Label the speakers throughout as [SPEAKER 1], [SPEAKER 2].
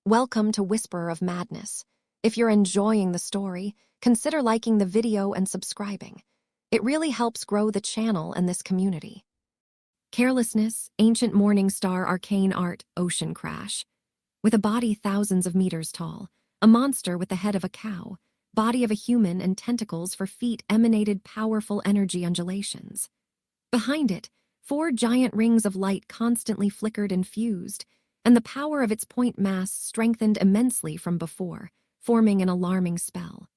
[SPEAKER 1] Welcome to Whisperer of Madness. If you're enjoying the story, consider liking the video and subscribing. It really helps grow the channel and this community. Carelessness, Ancient Morning Star Arcane Art, Ocean Crash. With a body thousands of meters tall, a monster with the head of a cow, body of a human and tentacles for feet emanated powerful energy undulations. Behind it, 4 giant rings of light constantly flickered and fused, and the power of its point mass strengthened immensely from before, forming an alarming spell.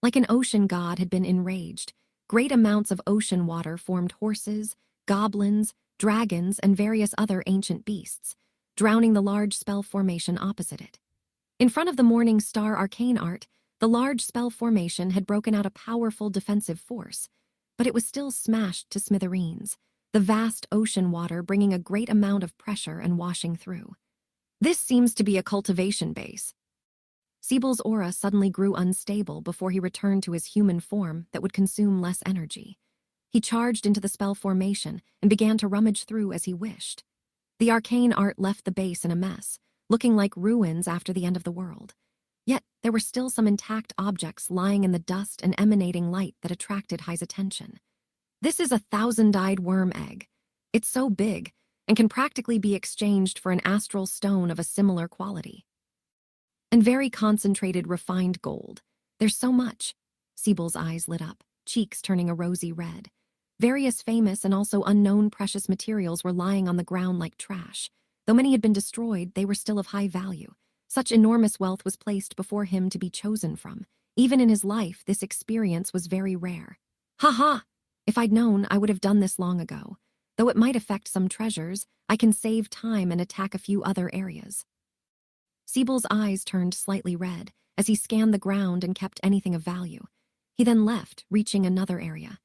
[SPEAKER 1] Like an ocean god had been enraged, great amounts of ocean water formed horses, goblins, dragons, and various other ancient beasts, drowning the large spell formation opposite it. In front of the Morning Star Arcane Art, the large spell formation had broken out a powerful defensive force, but it was still smashed to smithereens, the vast ocean water bringing a great amount of pressure and washing through. This seems to be a cultivation base. Siebel's aura suddenly grew unstable before he returned to his human form that would consume less energy. He charged into the spell formation and began to rummage through as he wished. The arcane art left the base in a mess, looking like ruins after the end of the world. Yet there were still some intact objects lying in the dust and emanating light that attracted Hai's attention. This is a 1,000-eyed worm egg. It's so big and can practically be exchanged for an astral stone of a similar quality. And very concentrated refined gold. There's so much. Siebel's eyes lit up, cheeks turning a rosy red. Various famous and also unknown precious materials were lying on the ground like trash. Though many had been destroyed, they were still of high value. Such enormous wealth was placed before him to be chosen from. Even in his life, this experience was very rare. Ha ha! If I'd known, I would have done this long ago. Though it might affect some treasures, I can save time and attack a few other areas. Siebel's eyes turned slightly red as he scanned the ground and kept anything of value. He then left, reaching another area.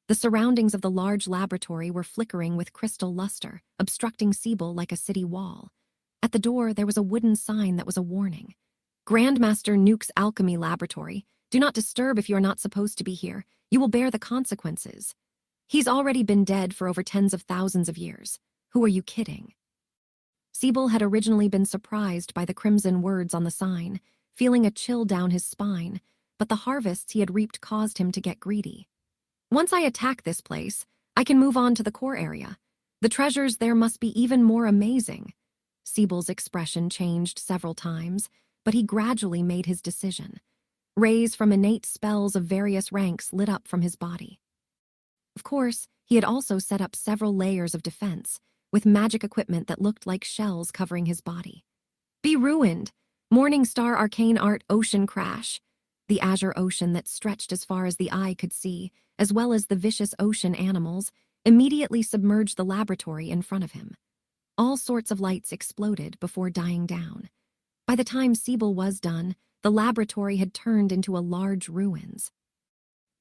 [SPEAKER 1] The surroundings of the large laboratory were flickering with crystal luster, obstructing Siebel like a city wall. At the door, there was a wooden sign that was a warning. Grandmaster Nuke's Alchemy Laboratory. Do not disturb if you are not supposed to be here. You will bear the consequences. He's already been dead for over tens of thousands of years. Who are you kidding? Siebel had originally been surprised by the crimson words on the sign, feeling a chill down his spine, but the harvests he had reaped caused him to get greedy. Once I attack this place, I can move on to the core area. The treasures there must be even more amazing. Siebel's expression changed several times, but he gradually made his decision. Rays from innate spells of various ranks lit up from his body. Of course, he had also set up several layers of defense, with magic equipment that looked like shells covering his body. Be ruined! Morning Star Arcane Art Ocean Crash. The azure ocean that stretched as far as the eye could see, as well as the vicious ocean animals, immediately submerged the laboratory in front of him. All sorts of lights exploded before dying down. By the time Siebel was done, the laboratory had turned into a large ruins.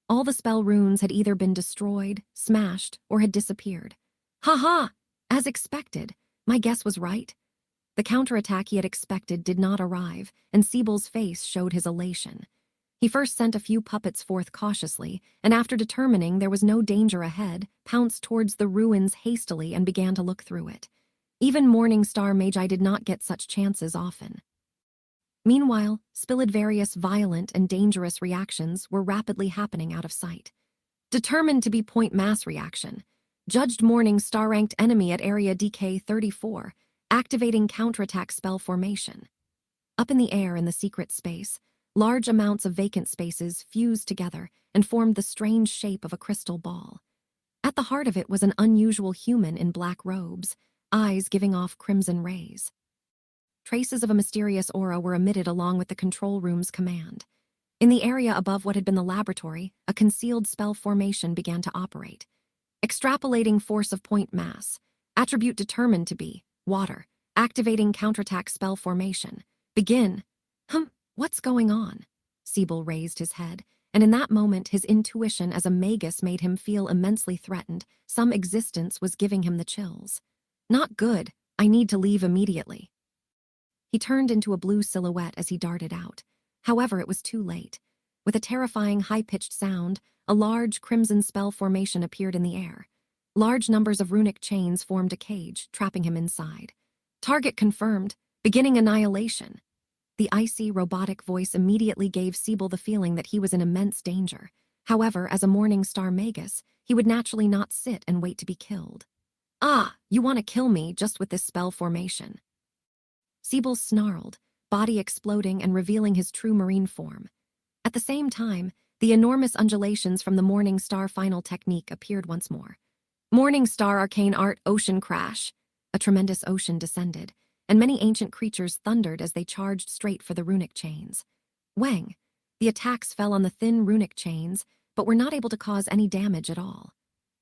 [SPEAKER 1] All the spell runes had either been destroyed, smashed, or had disappeared. Ha ha! As expected, my guess was right. The counterattack he had expected did not arrive, and Siebel's face showed his elation. He first sent a few puppets forth cautiously, and after determining there was no danger ahead, pounced towards the ruins hastily and began to look through it. Even Morning Star Magi did not get such chances often. Meanwhile, various violent and dangerous reactions were rapidly happening out of sight. Determined to be point mass reaction, judged Morning Star ranked enemy at area DK 34, activating counterattack spell formation. Up in the air in the secret space, large amounts of vacant spaces fused together and formed the strange shape of a crystal ball. At the heart of it was an unusual human in black robes, eyes giving off crimson rays. Traces of a mysterious aura were emitted along with the control room's command. In the area above what had been the laboratory, a concealed spell formation began to operate. Extrapolating force of point mass. Attribute determined to be water. Activating counterattack spell formation. Begin. What's going on? Siebel raised his head, and in that moment his intuition as a Magus made him feel immensely threatened. Some existence was giving him the chills. Not good. I need to leave immediately. He turned into a blue silhouette as he darted out. However, it was too late. With a terrifying high-pitched sound, a large crimson spell formation appeared in the air. Large numbers of runic chains formed a cage, trapping him inside. Target confirmed. beginning annihilation. The icy, robotic voice immediately gave Siebel the feeling that he was in immense danger. However, as a morning star Magus, he would naturally not sit and wait to be killed. "Ah, you want to kill me just with this spell formation." Siebel snarled, body exploding and revealing his true marine form. At the same time, the enormous undulations from the Morning Star final technique appeared once more. Morning Star Arcane Art Ocean Crash. A tremendous ocean descended, and many ancient creatures thundered as they charged straight for the runic chains. Wang! The attacks fell on the thin runic chains, but were not able to cause any damage at all.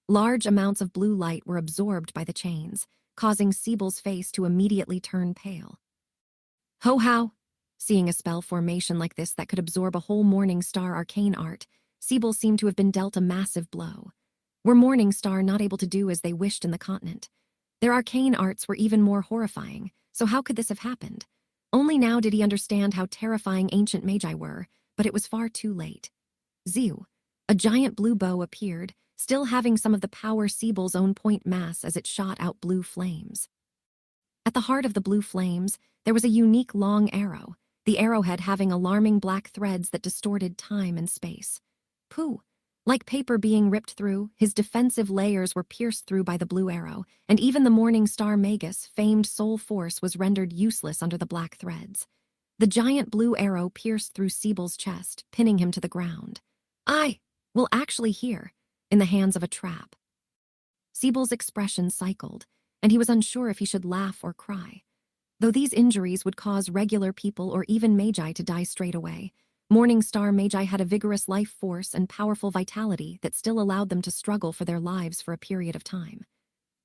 [SPEAKER 1] Large amounts of blue light were absorbed by the chains, causing Siebel's face to immediately turn pale. Ho-how! Seeing a spell formation like this that could absorb a whole Morning Star arcane art, Siebel seemed to have been dealt a massive blow. Were Morning Star not able to do as they wished in the continent? Their arcane arts were even more horrifying, so how could this have happened? Only now did he understand how terrifying ancient magi were, but it was far too late. Zew! A giant blue bow appeared, still having some of the power Siebel's own point mass as it shot out blue flames. At the heart of the blue flames, there was a unique long arrow, the arrowhead having alarming black threads that distorted time and space. Pooh! Like paper being ripped through, his defensive layers were pierced through by the blue arrow, and even the Morning Star Magus' famed soul force was rendered useless under the black threads. The giant blue arrow pierced through Siebel's chest, pinning him to the ground. Actually here, in the hands of a trap. Siebel's expression cycled, and he was unsure if he should laugh or cry. Though these injuries would cause regular people or even magi to die straight away, Morning Star Magi had a vigorous life force and powerful vitality that still allowed them to struggle for their lives for a period of time.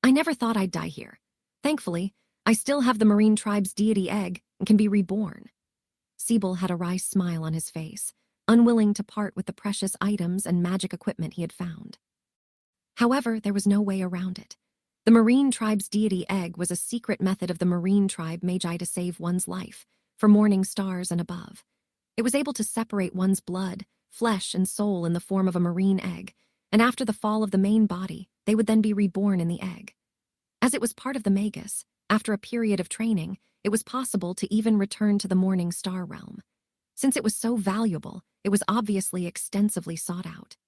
[SPEAKER 1] "I never thought I'd die here. Thankfully, I still have the Marine Tribe's deity egg and can be reborn." Siebel had a wry smile on his face, unwilling to part with the precious items and magic equipment he had found. However, there was no way around it. The Marine Tribe's deity egg was a secret method of the Marine Tribe Magi to save one's life, for morning stars and above. It was able to separate one's blood, flesh, and soul in the form of a marine egg, and after the fall of the main body, they would then be reborn in the egg. As it was part of the Magus, after a period of training, it was possible to even return to the Morning Star realm. Since it was so valuable, it was obviously extensively sought out.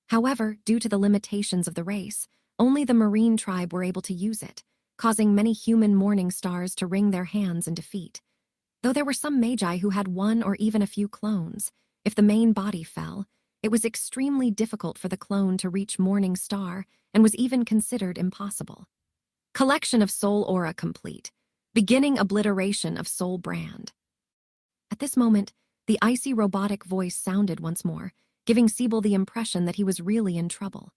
[SPEAKER 1] However, due to the limitations of the race, only the Marine Tribe were able to use it, causing many human morning stars to wring their hands in defeat. Though there were some magi who had one or even a few clones, if the main body fell, it was extremely difficult for the clone to reach Morning Star and was even considered impossible. Collection of soul aura complete. Beginning obliteration of soul brand. At this moment, the icy robotic voice sounded once more, giving Siebel the impression that he was really in trouble.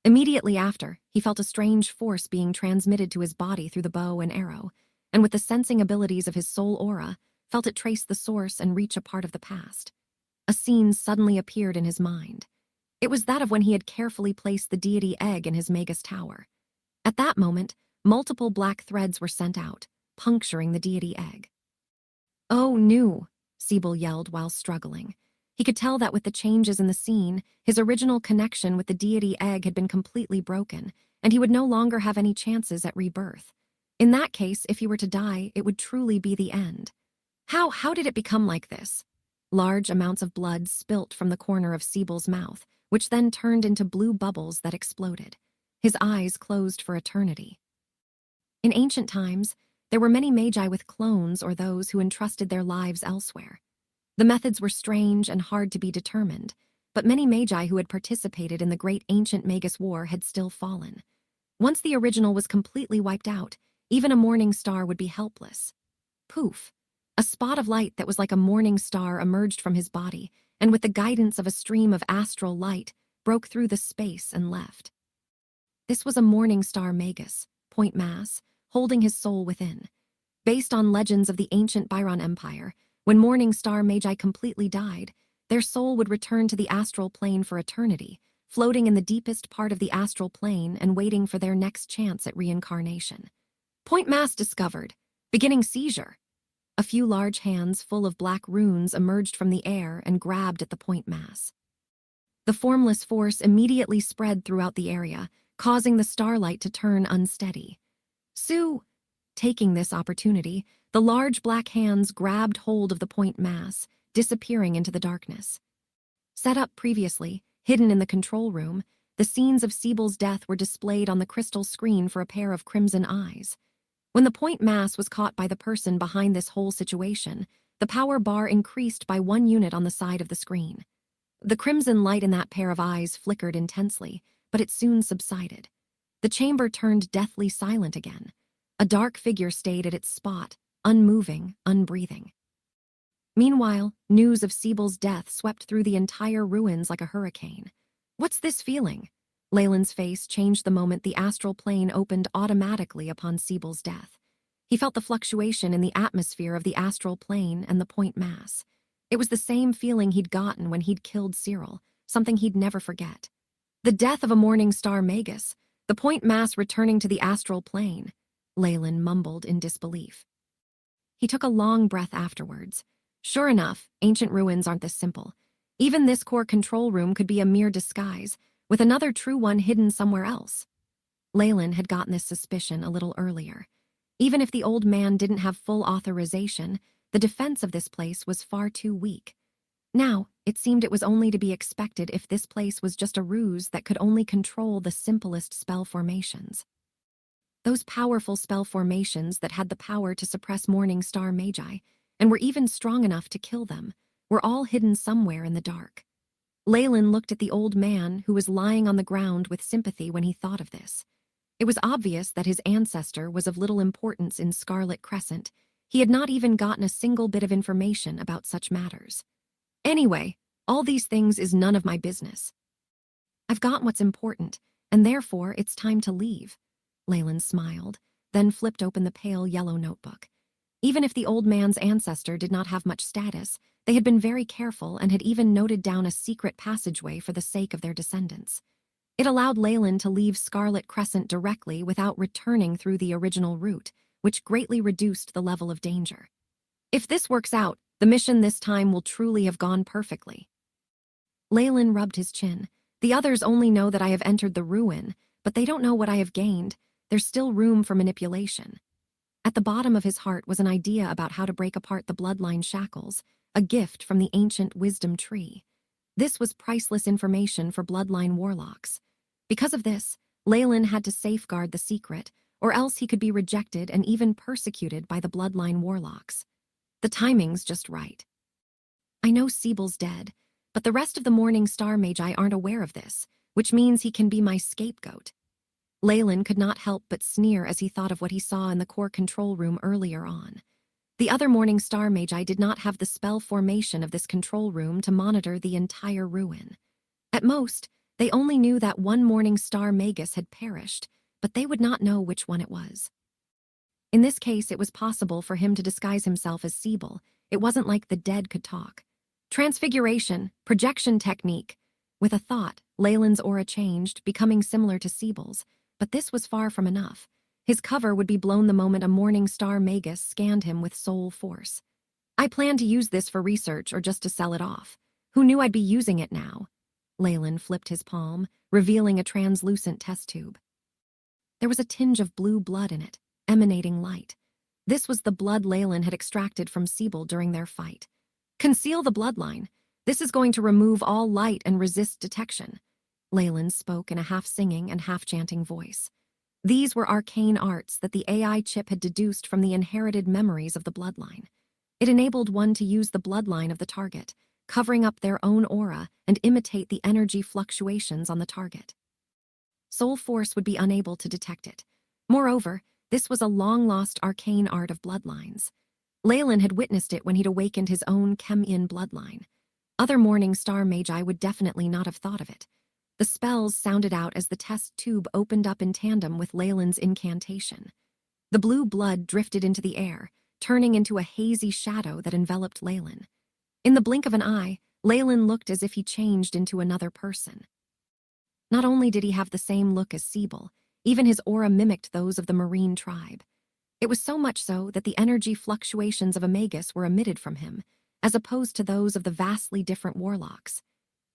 [SPEAKER 1] Immediately after, he felt a strange force being transmitted to his body through the bow and arrow, and with the sensing abilities of his soul aura, felt it trace the source and reach a part of the past. A scene suddenly appeared in his mind. It was that of when he had carefully placed the deity egg in his Magus tower. At that moment, multiple black threads were sent out, puncturing the deity egg. "Oh, no," Siebel yelled while struggling. He could tell that with the changes in the scene, his original connection with the deity egg had been completely broken, and he would no longer have any chances at rebirth. In that case, if he were to die, it would truly be the end. How did it become like this? Large amounts of blood spilt from the corner of Siebel's mouth, which then turned into blue bubbles that exploded. His eyes closed for eternity. In ancient times, there were many magi with clones or those who entrusted their lives elsewhere. The methods were strange and hard to be determined, but many magi who had participated in the great ancient Magus War had still fallen. Once the original was completely wiped out, even a morning star would be helpless. Poof! A spot of light that was like a morning star emerged from his body, and with the guidance of a stream of astral light, broke through the space and left. This was a morning star Magus, point mass, holding his soul within. Based on legends of the ancient Byron Empire, when Morning Star Magi completely died, their soul would return to the astral plane for eternity, floating in the deepest part of the astral plane and waiting for their next chance at reincarnation. Point mass discovered. Beginning seizure. A few large hands full of black runes emerged from the air and grabbed at the point mass. The formless force immediately spread throughout the area, causing the starlight to turn unsteady. "Sue!" Taking this opportunity, the large black hands grabbed hold of the point mass, disappearing into the darkness. Set up previously, hidden in the control room, the scenes of Siebel's death were displayed on the crystal screen for a pair of crimson eyes. When the point mass was caught by the person behind this whole situation, the power bar increased by 1 unit on the side of the screen. The crimson light in that pair of eyes flickered intensely, but it soon subsided. The chamber turned deathly silent again. A dark figure stayed at its spot, unmoving, unbreathing. Meanwhile, news of Siebel's death swept through the entire ruins like a hurricane. "What's this feeling?" Leyland's face changed the moment the astral plane opened automatically upon Siebel's death. He felt the fluctuation in the atmosphere of the astral plane and the point mass. It was the same feeling he'd gotten when he'd killed Cyril, something he'd never forget. The death of a morning star Magus, the point mass returning to the astral plane. Leyland mumbled in disbelief. He took a long breath afterwards. Sure enough, ancient ruins aren't this simple. Even this core control room could be a mere disguise, with another true one hidden somewhere else. Leyland had gotten this suspicion a little earlier. Even if the old man didn't have full authorization, the defense of this place was far too weak. Now, it seemed it was only to be expected if this place was just a ruse that could only control the simplest spell formations. Those powerful spell formations that had the power to suppress morning star magi, and were even strong enough to kill them, were all hidden somewhere in the dark. Leyland looked at the old man who was lying on the ground with sympathy when he thought of this. It was obvious that his ancestor was of little importance in Scarlet Crescent. He had not even gotten a single bit of information about such matters. Anyway, all these things is none of my business. I've got what's important, and therefore it's time to leave. Leyland smiled, then flipped open the pale yellow notebook. Even if the old man's ancestor did not have much status, they had been very careful and had even noted down a secret passageway for the sake of their descendants. It allowed Leyland to leave Scarlet Crescent directly without returning through the original route, which greatly reduced the level of danger. If this works out, the mission this time will truly have gone perfectly. Leyland rubbed his chin. The others only know that I have entered the ruin, but they don't know what I have gained. There's still room for manipulation. At the bottom of his heart was an idea about how to break apart the bloodline shackles, a gift from the ancient wisdom tree. This was priceless information for bloodline warlocks. Because of this, Leyland had to safeguard the secret, or else he could be rejected and even persecuted by the bloodline warlocks. The timing's just right. I know Siebel's dead, but the rest of the Morning Star Magi aren't aware of this, which means he can be my scapegoat. Leyland could not help but sneer as he thought of what he saw in the core control room earlier on. The other Morning Star Magi did not have the spell formation of this control room to monitor the entire ruin. At most, they only knew that one Morning Star Magus had perished, but they would not know which one it was. In this case, it was possible for him to disguise himself as Siebel. It wasn't like the dead could talk. Transfiguration, projection technique. With a thought, Leyland's aura changed, becoming similar to Siebel's, but this was far from enough. His cover would be blown the moment a Morning Star Magus scanned him with soul force. I planned to use this for research or just to sell it off. Who knew I'd be using it now? Leyland flipped his palm, revealing a translucent test tube. There was a tinge of blue blood in it, emanating light. This was the blood Leyland had extracted from Siebel during their fight. Conceal the bloodline. This is going to remove all light and resist detection. Leyland spoke in a half-singing and half-chanting voice. These were arcane arts that the AI chip had deduced from the inherited memories of the bloodline. It enabled one to use the bloodline of the target, covering up their own aura and imitate the energy fluctuations on the target. Soul Force would be unable to detect it. Moreover, this was a long-lost arcane art of bloodlines. Leyland had witnessed it when he'd awakened his own Chem-In bloodline. Other Morning Star Magi would definitely not have thought of it. The spells sounded out as the test tube opened up in tandem with Leyland's incantation. The blue blood drifted into the air, turning into a hazy shadow that enveloped Leyland. In the blink of an eye, Leyland looked as if he changed into another person. Not only did he have the same look as Siebel, even his aura mimicked those of the Marine tribe. It was so much so that the energy fluctuations of a Magus were emitted from him, as opposed to those of the vastly different warlocks.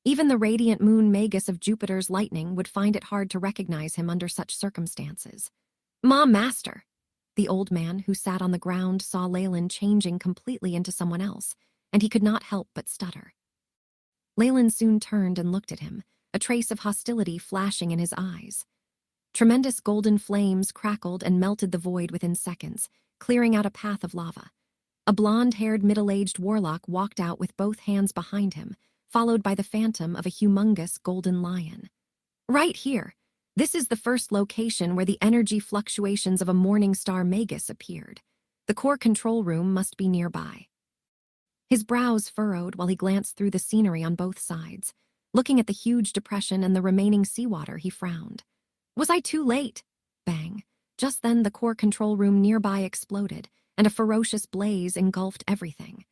[SPEAKER 1] Even the radiant moon Magus of Jupiter's lightning would find it hard to recognize him under such circumstances. "Ma, Master!" The old man, who sat on the ground, saw Leyland changing completely into someone else, and he could not help but stutter. Leyland soon turned and looked at him, a trace of hostility flashing in his eyes. Tremendous golden flames crackled and melted the void within seconds, clearing out a path of lava. A blonde-haired, middle-aged warlock walked out with both hands behind him, followed by the phantom of a humongous golden lion. Right here, this is the first location where the energy fluctuations of a morning star Magus appeared. The core control room must be nearby. His brows furrowed while he glanced through the scenery on both sides. Looking at the huge depression and the remaining seawater, he frowned. Was I too late? Bang. Just then, the core control room nearby exploded, and a ferocious blaze engulfed everything.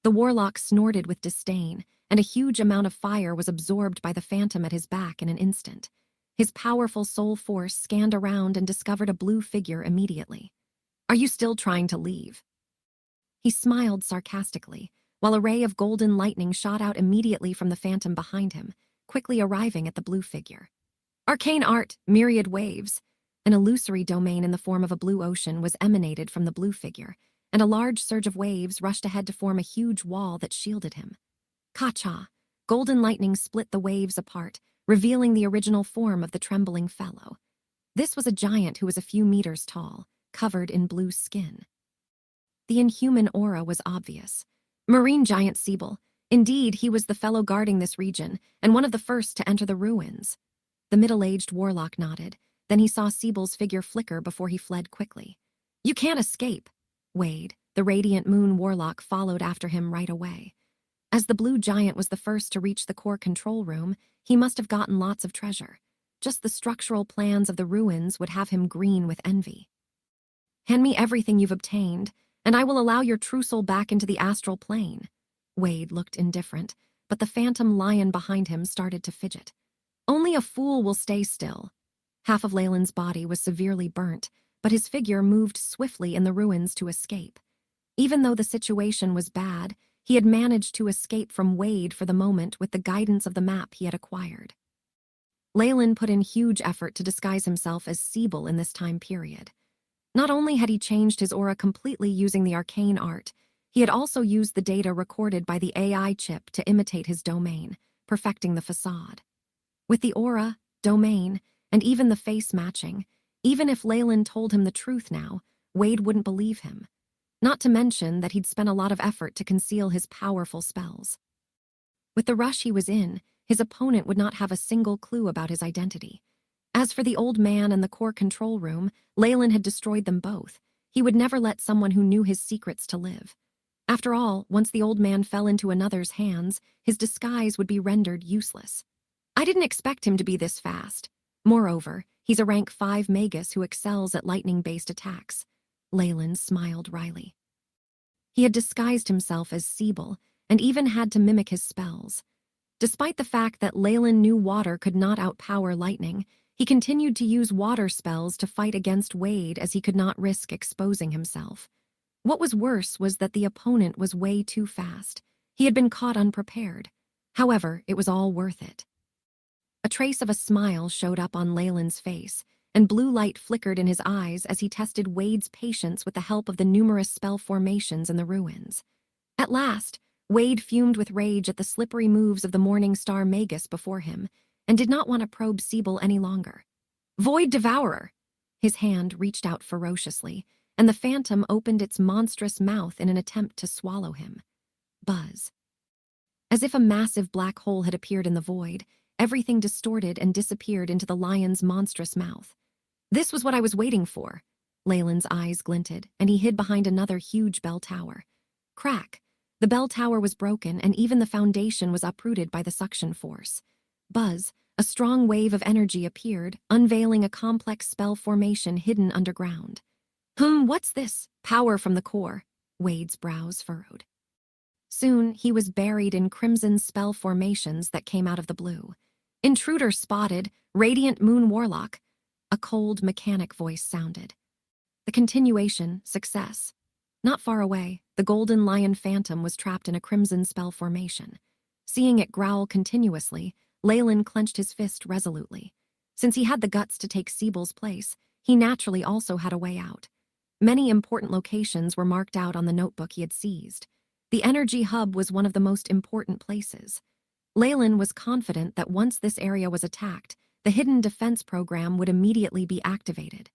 [SPEAKER 1] The warlock snorted with disdain, and a huge amount of fire was absorbed by the phantom at his back in an instant. His powerful soul force scanned around and discovered a blue figure immediately. Are you still trying to leave? He smiled sarcastically, while a ray of golden lightning shot out immediately from the phantom behind him, quickly arriving at the blue figure. Arcane art, myriad waves. An illusory domain in the form of a blue ocean was emanated from the blue figure, and a large surge of waves rushed ahead to form a huge wall that shielded him. Ka-cha! Golden lightning split the waves apart, revealing the original form of the trembling fellow. This was a giant who was a few meters tall, covered in blue skin. The inhuman aura was obvious. Marine giant Siebel. Indeed, he was the fellow guarding this region, and one of the first to enter the ruins. The middle-aged warlock nodded. Then he saw Siebel's figure flicker before he fled quickly. You can't escape. Wade, the radiant moon warlock, followed after him right away. As the blue giant was the first to reach the core control room, he must have gotten lots of treasure. Just the structural plans of the ruins would have him green with envy. Hand me everything you've obtained, and I will allow your true soul back into the astral plane. Wade looked indifferent, but the phantom lion behind him started to fidget. Only a fool will stay still. Half of Leyland's body was severely burnt, but his figure moved swiftly in the ruins to escape. Even though the situation was bad, he had managed to escape from Wade for the moment with the guidance of the map he had acquired. Leyland put in huge effort to disguise himself as Siebel in this time period. Not only had he changed his aura completely using the arcane art, he had also used the data recorded by the AI chip to imitate his domain, perfecting the facade. With the aura, domain, and even the face matching, even if Leyland told him the truth now, Wade wouldn't believe him. Not to mention that he'd spent a lot of effort to conceal his powerful spells. With the rush he was in, his opponent would not have a single clue about his identity. As for the old man and the core control room, Leyland had destroyed them both. He would never let someone who knew his secrets to live. After all, once the old man fell into another's hands, his disguise would be rendered useless. I didn't expect him to be this fast. Moreover, he's a rank 5 Magus who excels at lightning-based attacks. Leyland smiled wryly. He had disguised himself as Siebel, and even had to mimic his spells. Despite the fact that Leyland knew water could not outpower lightning, he continued to use water spells to fight against Wade as he could not risk exposing himself. What was worse was that the opponent was way too fast. He had been caught unprepared. However, it was all worth it. A trace of a smile showed up on Leyland's face, and blue light flickered in his eyes as he tested Wade's patience with the help of the numerous spell formations in the ruins. At last, Wade fumed with rage at the slippery moves of the morning star Magus before him, and did not want to probe Siebel any longer. Void Devourer! His hand reached out ferociously, and the phantom opened its monstrous mouth in an attempt to swallow him. Buzz. As if a massive black hole had appeared in the void, everything distorted and disappeared into the lion's monstrous mouth. This was what I was waiting for. Leyland's eyes glinted, and he hid behind another huge bell tower. Crack! The bell tower was broken, and even the foundation was uprooted by the suction force. Buzz! A strong wave of energy appeared, unveiling a complex spell formation hidden underground. What's this? Power from the core. Wade's brows furrowed. Soon, he was buried in crimson spell formations that came out of the blue. Intruder spotted, radiant moon warlock. A cold, mechanic voice sounded. The continuation, success. Not far away, the golden lion phantom was trapped in a crimson spell formation. Seeing it growl continuously, Leyland clenched his fist resolutely. Since he had the guts to take Siebel's place, he naturally also had a way out. Many important locations were marked out on the notebook he had seized. The energy hub was one of the most important places. Leyland was confident that once this area was attacked, the hidden defense program would immediately be activated.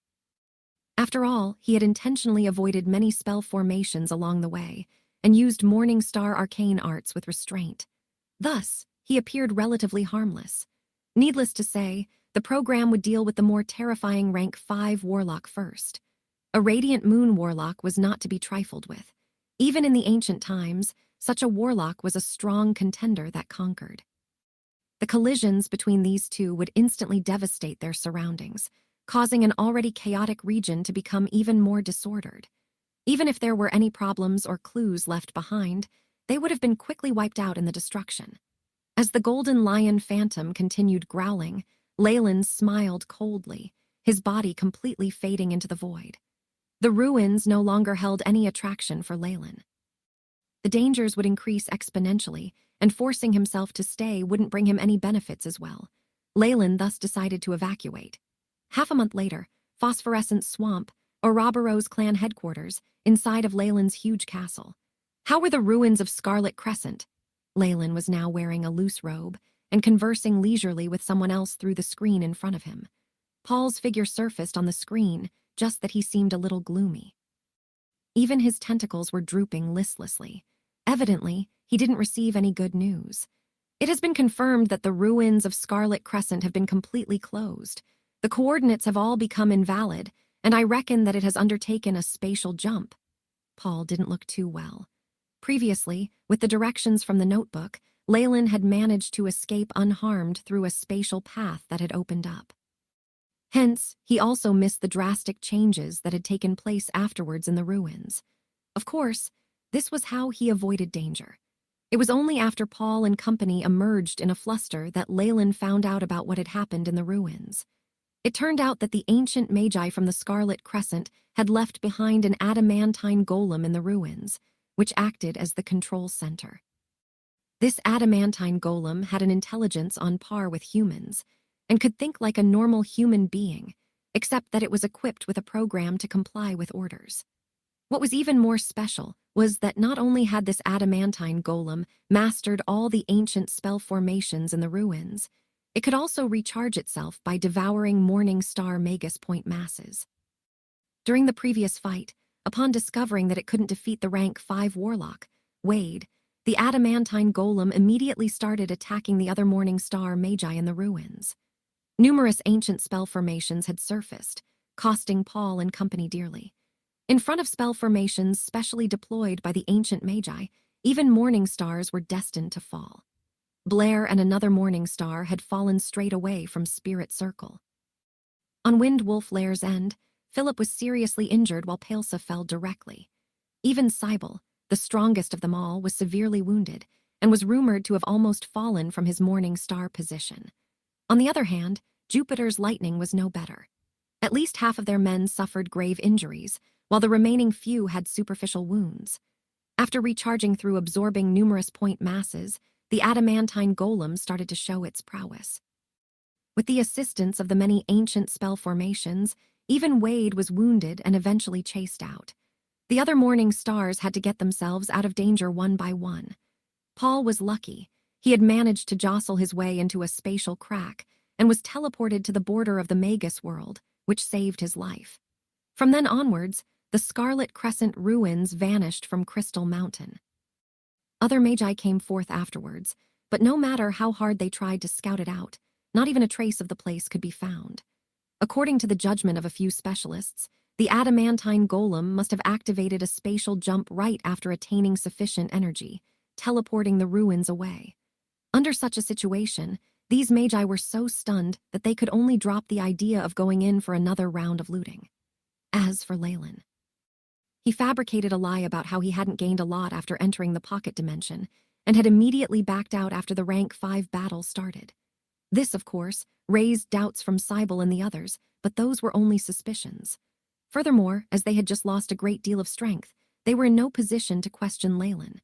[SPEAKER 1] After all, he had intentionally avoided many spell formations along the way and used Morning Star arcane arts with restraint. Thus, he appeared relatively harmless. Needless to say, the program would deal with the more terrifying rank 5 Warlock first. A Radiant Moon Warlock was not to be trifled with. Even in the ancient times, such a Warlock was a strong contender that conquered. The collisions between these two would instantly devastate their surroundings, causing an already chaotic region to become even more disordered. Even if there were any problems or clues left behind, they would have been quickly wiped out in the destruction. As the Golden Lion Phantom continued growling, Leyland smiled coldly, his body completely fading into the void. The ruins no longer held any attraction for Leyland. The dangers would increase exponentially, and forcing himself to stay wouldn't bring him any benefits as well. Leyland thus decided to evacuate. Half a month later, Phosphorescent Swamp, Ouroboros clan headquarters, inside of Leyland's huge castle. How were the ruins of Scarlet Crescent? Leyland was now wearing a loose robe and conversing leisurely with someone else through the screen in front of him. Paul's figure surfaced on the screen, just that he seemed a little gloomy. Even his tentacles were drooping listlessly. Evidently, he didn't receive any good news. It has been confirmed that the ruins of Scarlet Crescent have been completely closed. The coordinates have all become invalid, and I reckon that it has undertaken a spatial jump. Paul didn't look too well. Previously, with the directions from the notebook, Leyland had managed to escape unharmed through a spatial path that had opened up. Hence, he also missed the drastic changes that had taken place afterwards in the ruins. Of course, this was how he avoided danger. It was only after Paul and company emerged in a fluster that Leyland found out about what had happened in the ruins. It turned out that the ancient magi from the Scarlet Crescent had left behind an adamantine golem in the ruins, which acted as the control center. This adamantine golem had an intelligence on par with humans, and could think like a normal human being, except that it was equipped with a program to comply with orders. What was even more special was that not only had this adamantine golem mastered all the ancient spell formations in the ruins, it could also recharge itself by devouring Morning Star Magus point masses. During the previous fight, upon discovering that it couldn't defeat the rank 5 Warlock, Wade, the adamantine golem immediately started attacking the other Morning Star magi in the ruins. Numerous ancient spell formations had surfaced, costing Paul and company dearly. In front of spell formations specially deployed by the ancient magi, even Morning Stars were destined to fall. Blair and another Morning Star had fallen straight away from Spirit Circle. On Wind Wolf Lair's end, Philip was seriously injured while Palesa fell directly. Even Cybele, the strongest of them all, was severely wounded and was rumored to have almost fallen from his Morning Star position. On the other hand, Jupiter's lightning was no better. At least half of their men suffered grave injuries, while the remaining few had superficial wounds. After recharging through absorbing numerous point masses, the adamantine golem started to show its prowess. With the assistance of the many ancient spell formations, even Wade was wounded and eventually chased out. The other Morning Stars had to get themselves out of danger one by one. Paul was lucky. He had managed to jostle his way into a spatial crack and was teleported to the border of the Magus world, which saved his life. From then onwards, the Scarlet Crescent ruins vanished from Crystal Mountain. Other magi came forth afterwards, but no matter how hard they tried to scout it out, not even a trace of the place could be found. According to the judgment of a few specialists, the adamantine golem must have activated a spatial jump right after attaining sufficient energy, teleporting the ruins away. Under such a situation, these magi were so stunned that they could only drop the idea of going in for another round of looting. As for Leyland, he fabricated a lie about how he hadn't gained a lot after entering the pocket dimension, and had immediately backed out after the rank 5 battle started. This, of course, raised doubts from Cybele and the others, but those were only suspicions. Furthermore, as they had just lost a great deal of strength, they were in no position to question Leyland.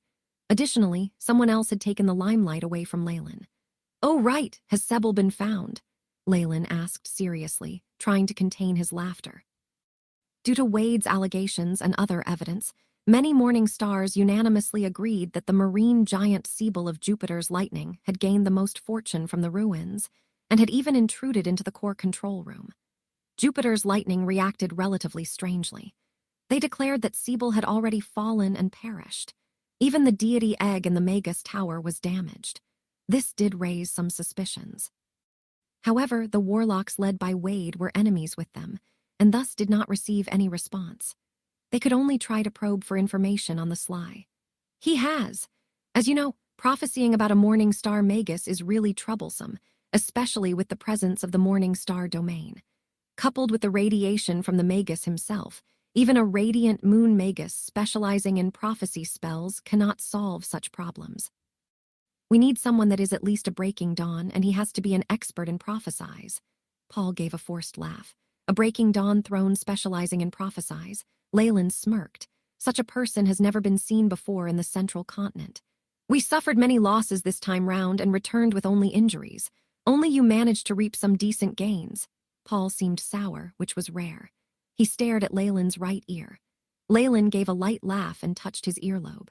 [SPEAKER 1] Additionally, someone else had taken the limelight away from Leyland. "Oh, right, has Sebel been found?" Leyland asked seriously, trying to contain his laughter. Due to Wade's allegations and other evidence, many morning stars unanimously agreed that the marine giant Sibyl of Jupiter's lightning had gained the most fortune from the ruins and had even intruded into the core control room. Jupiter's lightning reacted relatively strangely. They declared that Sibyl had already fallen and perished. Even the deity egg in the Magus tower was damaged. This did raise some suspicions. However, the Warlocks led by Wade were enemies with them, and thus did not receive any response. They could only try to probe for information on the sly. He has. As you know, prophesying about a morning star Magus is really troublesome, especially with the presence of the morning star domain. Coupled with the radiation from the Magus himself, even a radiant moon Magus specializing in prophecy spells cannot solve such problems. We need someone that is at least a breaking dawn, and he has to be an expert in prophesies. Paul gave a forced laugh. A breaking dawn throne specializing in prophesies. Leyland smirked. Such a person has never been seen before in the central continent. We suffered many losses this time round and returned with only injuries. Only you managed to reap some decent gains. Paul seemed sour, which was rare. He stared at Leyland's right ear. Leyland gave a light laugh and touched his earlobe.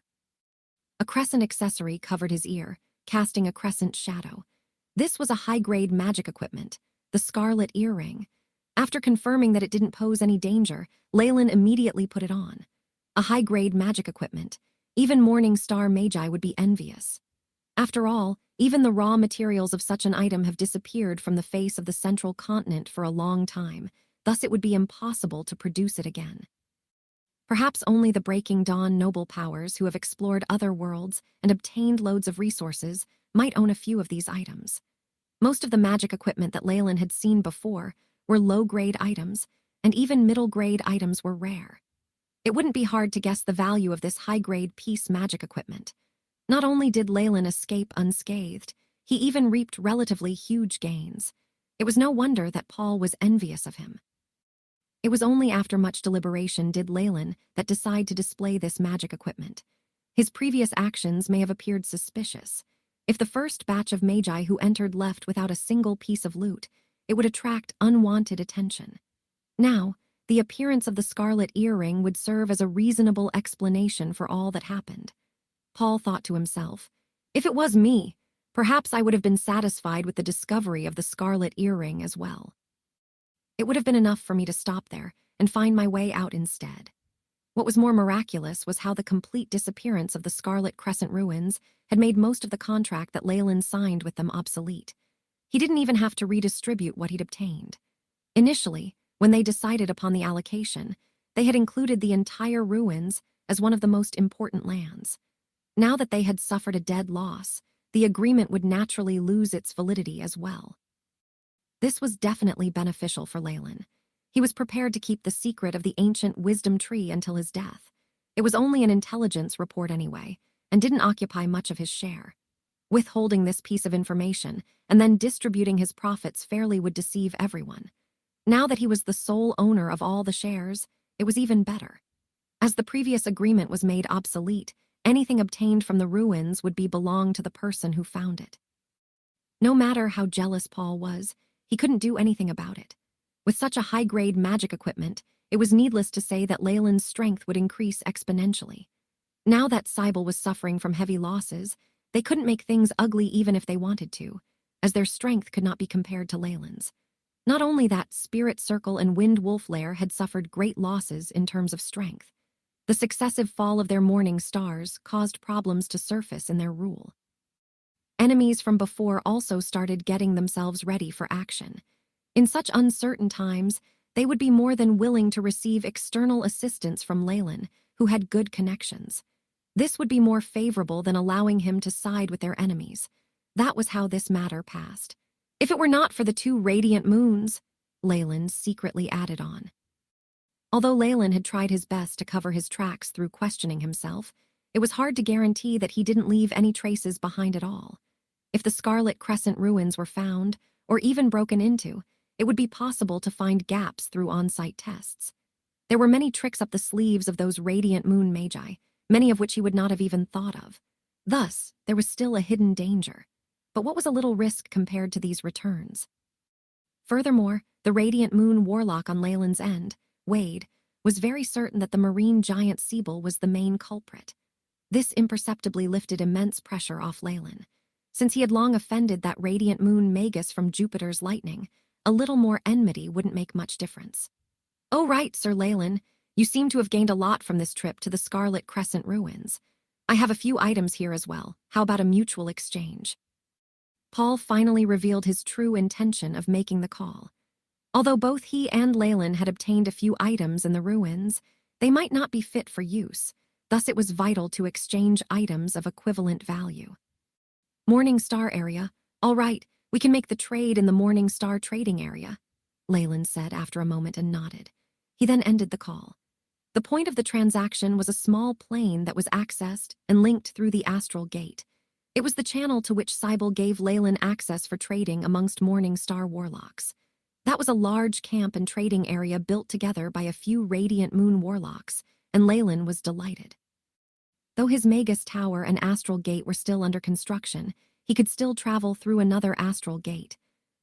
[SPEAKER 1] A crescent accessory covered his ear, casting a crescent shadow. This was a high-grade magic equipment, the scarlet earring. After confirming that it didn't pose any danger, Leyland immediately put it on. A high-grade magic equipment. Even Morning Star Magi would be envious. After all, even the raw materials of such an item have disappeared from the face of the central continent for a long time, thus it would be impossible to produce it again. Perhaps only the Breaking Dawn noble powers who have explored other worlds and obtained loads of resources might own a few of these items. Most of the magic equipment that Leyland had seen before were low-grade items, and even middle-grade items were rare. It wouldn't be hard to guess the value of this high-grade piece magic equipment. Not only did Leyland escape unscathed, he even reaped relatively huge gains. It was no wonder that Paul was envious of him. It was only after much deliberation did Leyland that decide to display this magic equipment. His previous actions may have appeared suspicious. If the first batch of magi who entered left without a single piece of loot, it would attract unwanted attention. Now, the appearance of the scarlet earring would serve as a reasonable explanation for all that happened. Paul thought to himself, if it was me, perhaps I would have been satisfied with the discovery of the scarlet earring as well. It would have been enough for me to stop there and find my way out instead. What was more miraculous was how the complete disappearance of the Scarlet Crescent ruins had made most of the contract that Leyland signed with them obsolete. He didn't even have to redistribute what he'd obtained. Initially, when they decided upon the allocation, they had included the entire ruins as one of the most important lands. Now that they had suffered a dead loss, the agreement would naturally lose its validity as well. This was definitely beneficial for Leyland. He was prepared to keep the secret of the ancient wisdom tree until his death. It was only an intelligence report anyway, and didn't occupy much of his share. Withholding this piece of information and then distributing his profits fairly would deceive everyone. Now that he was the sole owner of all the shares, it was even better. As the previous agreement was made obsolete, anything obtained from the ruins would belong to the person who found it. No matter how jealous Paul was, he couldn't do anything about it. With such a high-grade magic equipment, it was needless to say that Leyland's strength would increase exponentially. Now that Sibyl was suffering from heavy losses, they couldn't make things ugly even if they wanted to, as their strength could not be compared to Leyland's. Not only that, Spirit Circle and Wind Wolf Lair had suffered great losses in terms of strength. The successive fall of their morning stars caused problems to surface in their rule. Enemies from before also started getting themselves ready for action. In such uncertain times, they would be more than willing to receive external assistance from Leyland, who had good connections. This would be more favorable than allowing him to side with their enemies. That was how this matter passed. If it were not for the 2 radiant moons, Leyland secretly added on. Although Leyland had tried his best to cover his tracks through questioning himself, it was hard to guarantee that he didn't leave any traces behind at all. If the Scarlet Crescent ruins were found, or even broken into, it would be possible to find gaps through on-site tests. There were many tricks up the sleeves of those radiant moon magi, many of which he would not have even thought of. Thus, there was still a hidden danger. But what was a little risk compared to these returns? Furthermore, the radiant moon Warlock on Leyland's end, Wade, was very certain that the marine giant Siebel was the main culprit. This imperceptibly lifted immense pressure off Leyland. Since he had long offended that radiant moon Magus from Jupiter's lightning, a little more enmity wouldn't make much difference. "Oh right, Sir Leyland, you seem to have gained a lot from this trip to the Scarlet Crescent ruins. I have a few items here as well. How about a mutual exchange?" Paul finally revealed his true intention of making the call. Although both he and Leyland had obtained a few items in the ruins, they might not be fit for use, thus it was vital to exchange items of equivalent value. "Morning Star area. All right, we can make the trade in the Morning Star trading area," Leyland said after a moment and nodded. He then ended the call. The point of the transaction was a small plane that was accessed and linked through the astral gate. It was the channel to which Siebel gave Leyland access for trading amongst Morning Star warlocks. That was a large camp and trading area built together by a few radiant moon warlocks, and Leyland was delighted. Though his Magus Tower and astral gate were still under construction, he could still travel through another astral gate.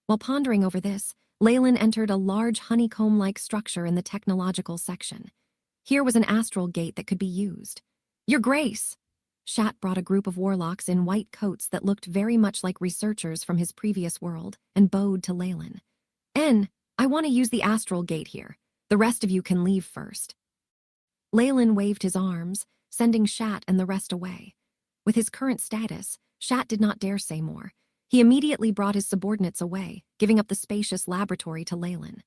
[SPEAKER 1] While pondering over this, Leyland entered a large honeycomb-like structure in the technological section. Here was an astral gate that could be used. "Your Grace!" Chap brought a group of warlocks in white coats that looked very much like researchers from his previous world and bowed to Leyland. I want to use the astral gate here. The rest of you can leave first." Leyland waved his arms, sending Shat and the rest away. With his current status, Shat did not dare say more. He immediately brought his subordinates away, giving up the spacious laboratory to Leyland.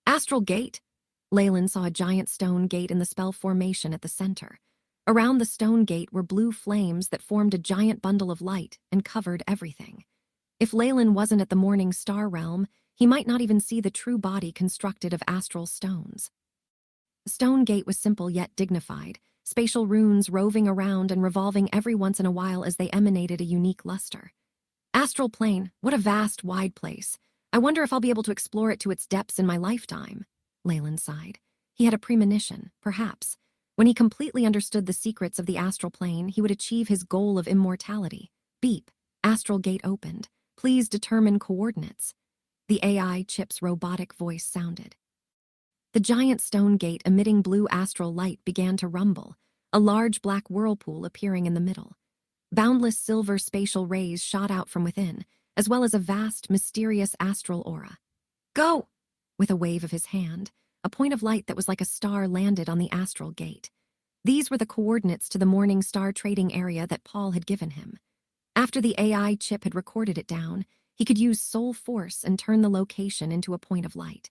[SPEAKER 1] "Astral gate?" Leyland saw a giant stone gate in the spell formation at the center. Around the stone gate were blue flames that formed a giant bundle of light and covered everything. If Leyland wasn't at the Morning Star realm, he might not even see the true body constructed of astral stones. The stone gate was simple yet dignified, spatial runes roving around and revolving every once in a while as they emanated a unique luster. "Astral plane, what a vast, wide place. I wonder if I'll be able to explore it to its depths in my lifetime," Leyland sighed. He had a premonition, perhaps. When he completely understood the secrets of the astral plane, he would achieve his goal of immortality. Beep. Astral gate opened. "Please determine coordinates." The AI chip's robotic voice sounded. The giant stone gate emitting blue astral light began to rumble, a large black whirlpool appearing in the middle. Boundless silver spatial rays shot out from within, as well as a vast, mysterious astral aura. "Go!" With a wave of his hand, a point of light that was like a star landed on the astral gate. These were the coordinates to the Morning Star trading area that Paul had given him. After the AI chip had recorded it down, he could use soul force and turn the location into a point of light.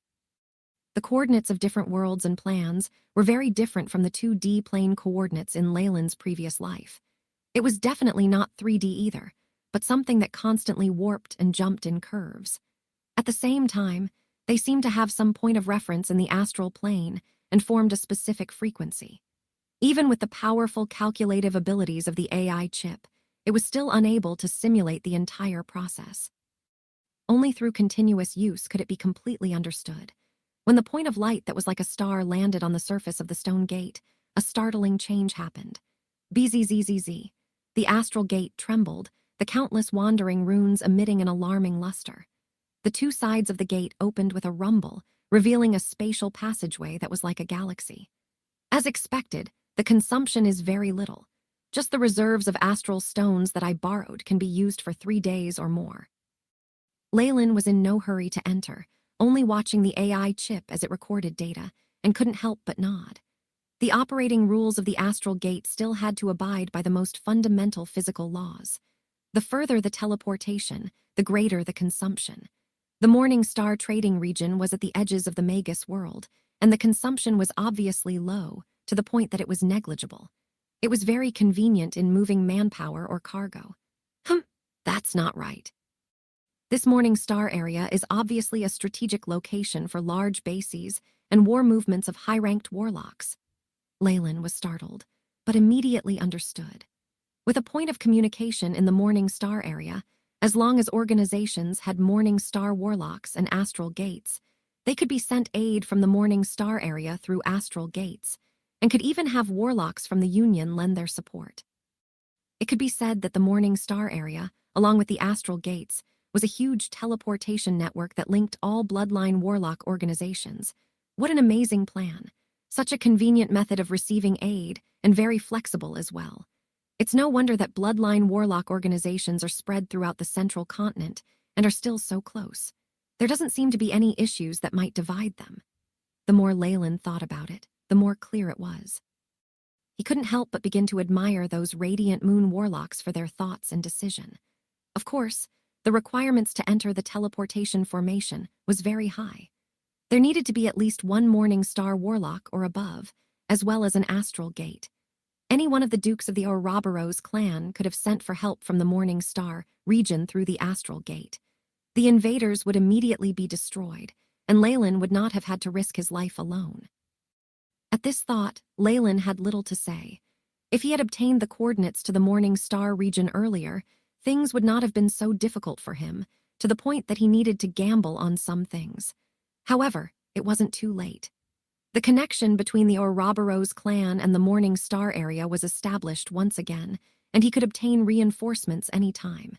[SPEAKER 1] The coordinates of different worlds and plans were very different from the 2D plane coordinates in Leyland's previous life. It was definitely not 3D either, but something that constantly warped and jumped in curves. At the same time, they seemed to have some point of reference in the astral plane and formed a specific frequency. Even with the powerful calculative abilities of the AI chip, it was still unable to simulate the entire process. Only through continuous use could it be completely understood. When the point of light that was like a star landed on the surface of the stone gate, a startling change happened. Bzzz. The astral gate trembled, the countless wandering runes emitting an alarming luster. The two sides of the gate opened with a rumble, revealing a spatial passageway that was like a galaxy. As expected, the consumption is very little. Just the reserves of astral stones that I borrowed can be used for 3 days or more. Leyland was in no hurry to enter, only watching the AI chip as it recorded data, and couldn't help but nod. The operating rules of the astral gate still had to abide by the most fundamental physical laws. The further the teleportation, the greater the consumption. The Morning Star trading region was at the edges of the Magus world, and the consumption was obviously low, to the point that it was negligible. It was very convenient in moving manpower or cargo. That's not right. This Morning Star area is obviously a strategic location for large bases and war movements of high-ranked warlocks. Leyland was startled, but immediately understood. With a point of communication in the Morning Star area, as long as organizations had Morning Star warlocks and astral gates, they could be sent aid from the Morning Star area through astral gates, and could even have warlocks from the Union lend their support. It could be said that the Morning Star area, along with the astral gates, was a huge teleportation network that linked all bloodline warlock organizations. What an amazing plan. Such a convenient method of receiving aid, and very flexible as well. It's no wonder that bloodline warlock organizations are spread throughout the central continent and are still so close. There doesn't seem to be any issues that might divide them. The more Leyland thought about it, the more clear it was. He couldn't help but begin to admire those radiant moon warlocks for their thoughts and decision. Of course, the requirements to enter the teleportation formation was very high. There needed to be at least one Morning Star warlock or above, as well as an astral gate. Any one of the dukes of the Ouroboros clan could have sent for help from the Morning Star region through the astral gate. The invaders would immediately be destroyed, and Leyland would not have had to risk his life alone. At this thought, Leyland had little to say. If he had obtained the coordinates to the Morning Star region earlier, things would not have been so difficult for him, to the point that he needed to gamble on some things. However, it wasn't too late. The connection between the Ouroboros clan and the Morning Star area was established once again, and he could obtain reinforcements any time.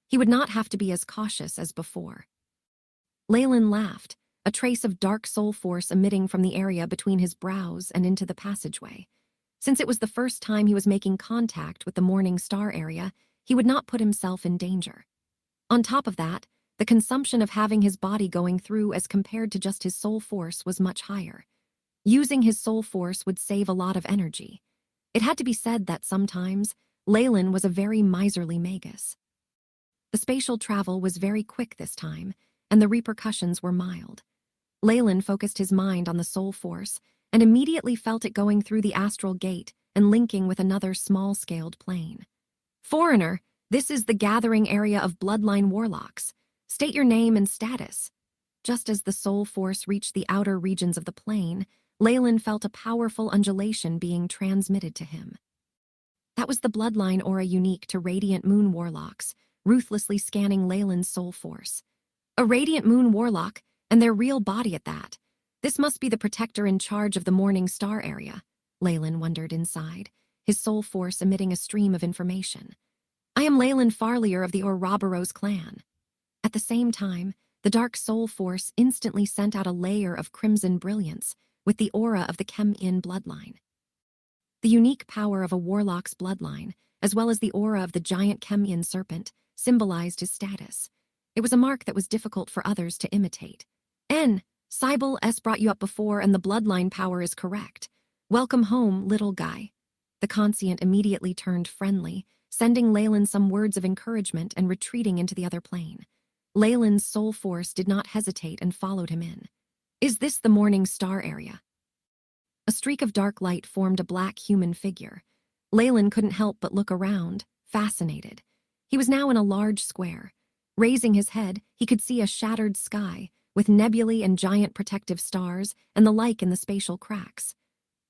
[SPEAKER 1] He would not have to be as cautious as before. Leyland laughed, a trace of dark soul force emitting from the area between his brows and into the passageway. Since it was the first time he was making contact with the Morning Star area, he would not put himself in danger. On top of that, the consumption of having his body going through as compared to just his soul force was much higher. Using his soul force would save a lot of energy. It had to be said that sometimes, Leyland was a very miserly Magus. The spatial travel was very quick this time, and the repercussions were mild. Leyland focused his mind on the soul force and immediately felt it going through the astral gate and linking with another small-scaled plane. "Foreigner, this is the gathering area of bloodline warlocks. State your name and status." Just as the soul force reached the outer regions of the plane, Leyland felt a powerful undulation being transmitted to him. That was the bloodline aura unique to radiant moon warlocks, ruthlessly scanning Leyland's soul force. A radiant moon warlock, and their real body at that. This must be the protector in charge of the Morning Star area, Leyland wondered inside, his soul force emitting a stream of information. "I am Leyland Farlier of the Ouroboros clan." At the same time, the dark soul force instantly sent out a layer of crimson brilliance with the aura of the Chem-In bloodline. The unique power of a warlock's bloodline, as well as the aura of the giant Chem-In serpent, symbolized his status. It was a mark that was difficult for others to imitate. Cybele S. brought you up before, and the bloodline power is correct. Welcome home, little guy." The conscient immediately turned friendly, sending Leyland some words of encouragement and retreating into the other plane. Leyland's soul force did not hesitate and followed him in. "Is this the Morning Star area?" A streak of dark light formed a black human figure. Leyland couldn't help but look around, fascinated. He was now in a large square. Raising his head, he could see a shattered sky, with nebulae and giant protective stars and the like in the spatial cracks.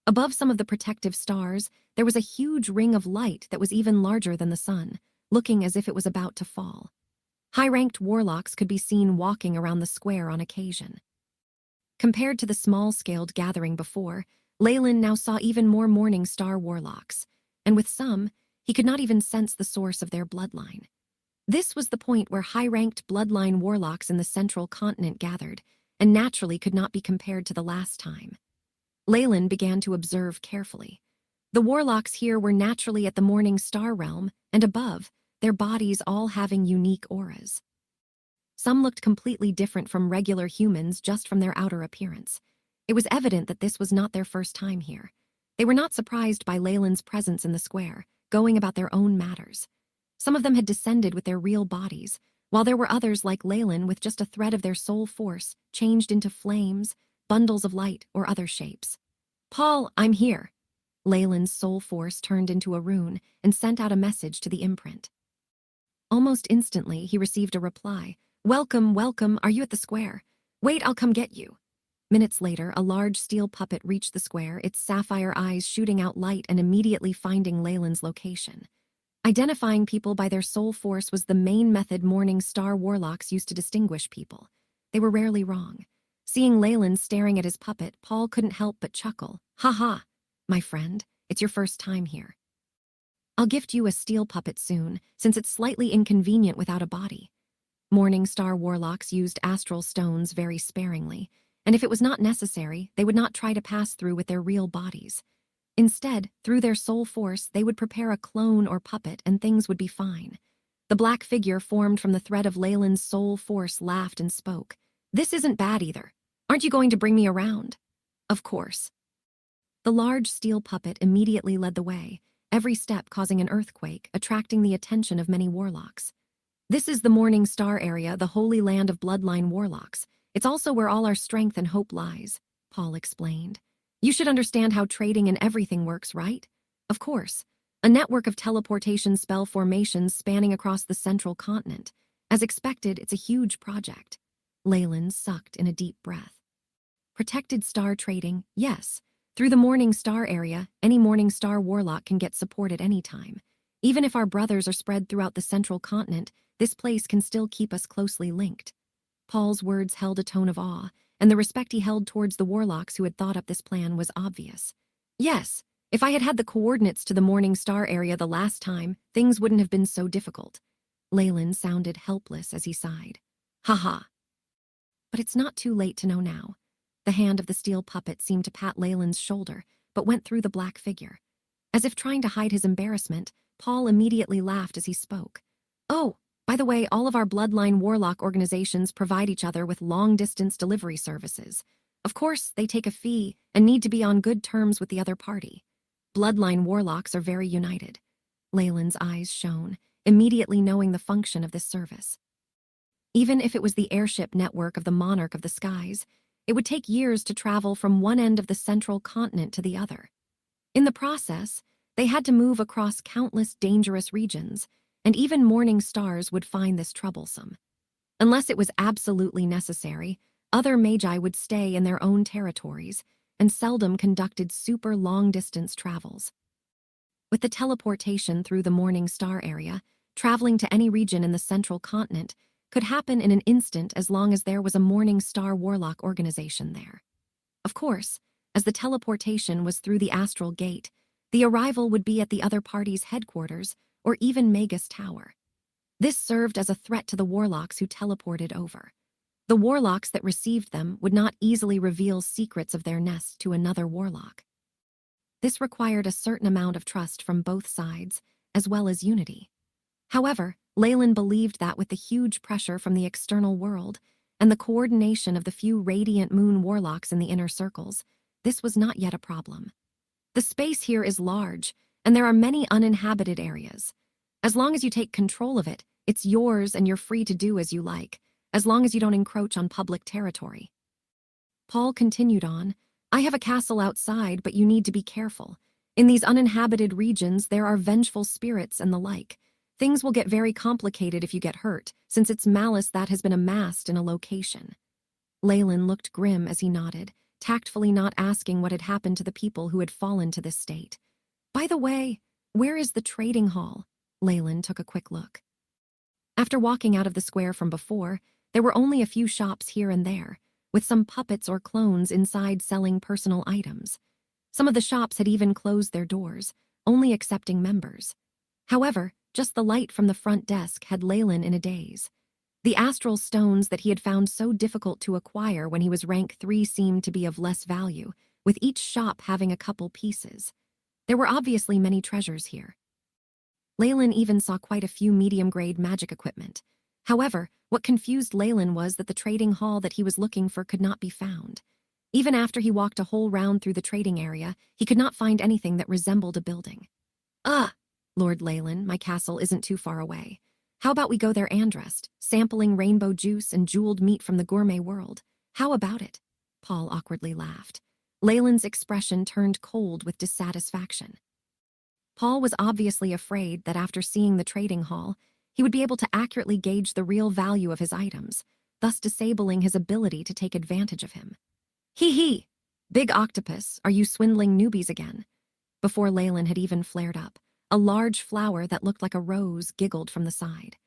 [SPEAKER 1] Above some of the protective stars, there was a huge ring of light that was even larger than the sun, looking as if it was about to fall. High-ranked warlocks could be seen walking around the square on occasion. Compared to the small-scaled gathering before, Leyland now saw even more Morning Star warlocks, and with some, he could not even sense the source of their bloodline. This was the point where high-ranked bloodline warlocks in the central continent gathered, and naturally could not be compared to the last time. Leyland began to observe carefully. The warlocks here were naturally at the Morning Star realm, and above, their bodies all having unique auras. Some looked completely different from regular humans just from their outer appearance. It was evident that this was not their first time here. They were not surprised by Leyland's presence in the square, going about their own matters. Some of them had descended with their real bodies, while there were others like Leyland with just a thread of their soul force changed into flames, bundles of light, or other shapes. "Paul, I'm here." Leyland's soul force turned into a rune and sent out a message to the imprint. Almost instantly, he received a reply. "Welcome, welcome, are you at the square? Wait, I'll come get you." Minutes later, a large steel puppet reached the square, its sapphire eyes shooting out light and immediately finding Leyland's location. Identifying people by their soul force was the main method Morning Star warlocks used to distinguish people. They were rarely wrong. Seeing Leyland staring at his puppet, Paul couldn't help but chuckle. "Ha ha, my friend, it's your first time here. I'll gift you a steel puppet soon, since it's slightly inconvenient without a body." Morning Star warlocks used astral stones very sparingly. and if it was not necessary, they would not try to pass through with their real bodies. Instead, through their soul force, they would prepare a clone or puppet and things would be fine. The black figure formed from the thread of Leyland's soul force laughed and spoke. "This isn't bad either. Aren't you going to bring me around?" "Of course." The large steel puppet immediately led the way, every step causing an earthquake, attracting the attention of many warlocks. "This is the Morning Star area, the holy land of bloodline warlocks. It's also where all our strength and hope lies," Paul explained. "You should understand how trading and everything works, right?" "Of course. A network of teleportation spell formations spanning across the central continent. As expected, it's a huge project." Leyland sucked in a deep breath. "Protected star trading, yes. Through the Morning Star area, any Morning Star warlock can get support at any time. Even if our brothers are spread throughout the central continent, this place can still keep us closely linked." Paul's words held a tone of awe, and the respect he held towards the warlocks who had thought up this plan was obvious. "Yes, if I had had the coordinates to the Morning Star area the last time, things wouldn't have been so difficult." Leyland sounded helpless as he sighed. "Ha." But it's not too late to know now. The hand of the steel puppet seemed to pat Leyland's shoulder, but went through the black figure. As if trying to hide his embarrassment, Paul immediately laughed as he spoke. "Oh, by the way, all of our bloodline warlock organizations provide each other with long-distance delivery services. Of course, they take a fee and need to be on good terms with the other party. Bloodline warlocks are very united." Leyland's eyes shone, immediately knowing the function of this service. Even if it was the airship network of the Monarch of the Skies, it would take years to travel from one end of the central continent to the other. In the process, they had to move across countless dangerous regions, and even Morning Stars would find this troublesome. Unless it was absolutely necessary, other magi would stay in their own territories and seldom conducted super long-distance travels. With the teleportation through the Morning Star area, traveling to any region in the central continent could happen in an instant as long as there was a Morning Star warlock organization there. Of course, as the teleportation was through the astral gate, the arrival would be at the other party's headquarters or even Magus Tower. This served as a threat to the warlocks who teleported over. The warlocks that received them would not easily reveal secrets of their nest to another warlock. This required a certain amount of trust from both sides, as well as unity. However, Leyland believed that with the huge pressure from the external world and the coordination of the few radiant moon warlocks in the inner circles, this was not yet a problem. The space here is large, and there are many uninhabited areas. As long as you take control of it, it's yours and you're free to do as you like, as long as you don't encroach on public territory. Paul continued on, "I have a castle outside, but you need to be careful. In these uninhabited regions, there are vengeful spirits and the like. Things will get very complicated if you get hurt, since it's malice that has been amassed in a location." Leyland looked grim as he nodded, tactfully not asking what had happened to the people who had fallen to this state. "By the way, where is the trading hall?" Leyland took a quick look. After walking out of the square from before, there were only a few shops here and there, with some puppets or clones inside selling personal items. Some of the shops had even closed their doors, only accepting members. However, just the light from the front desk had Leyland in a daze. The astral stones that he had found so difficult to acquire when he was rank 3 seemed to be of less value, with each shop having a couple pieces. There were obviously many treasures here. Leyland even saw quite a few medium-grade magic equipment. However, what confused Leyland was that the trading hall that he was looking for could not be found. Even after he walked a whole round through the trading area, he could not find anything that resembled a building. Lord Leyland, my castle isn't too far away. How about we go there andressed, sampling rainbow juice and jeweled meat from the gourmet world? How about it?" Paul awkwardly laughed. Leyland's expression turned cold with dissatisfaction. Paul was obviously afraid that after seeing the trading hall, he would be able to accurately gauge the real value of his items, thus disabling his ability to take advantage of him. Hee. Big octopus, are you swindling newbies again?" Before Leyland had even flared up, a large flower that looked like a rose giggled from the side.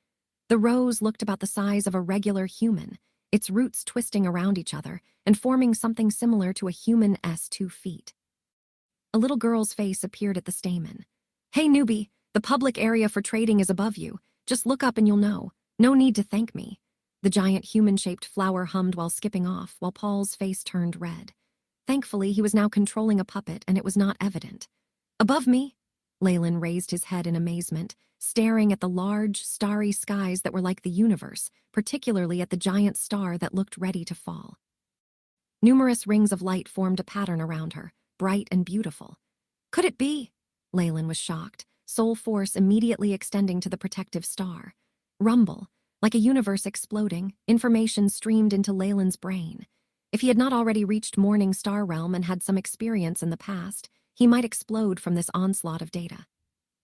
[SPEAKER 1] The rose looked about the size of a regular human, its roots twisting around each other and forming something similar to a human's 2 feet. A little girl's face appeared at the stamen. "Hey newbie, the public area for trading is above you. Just look up and you'll know. No need to thank me." The giant human-shaped flower hummed while skipping off, while Paul's face turned red. Thankfully, he was now controlling a puppet, and it was not evident. Above me? Leyland raised his head in amazement, staring at the large, starry skies that were like the universe, particularly at the giant star that looked ready to fall. Numerous rings of light formed a pattern around her, bright and beautiful. Could it be? Leyland was shocked, soul force immediately extending to the protective star. Rumble. Like a universe exploding, information streamed into Leyland's brain. If he had not already reached Morning Star Realm and had some experience in the past, he might explode from this onslaught of data.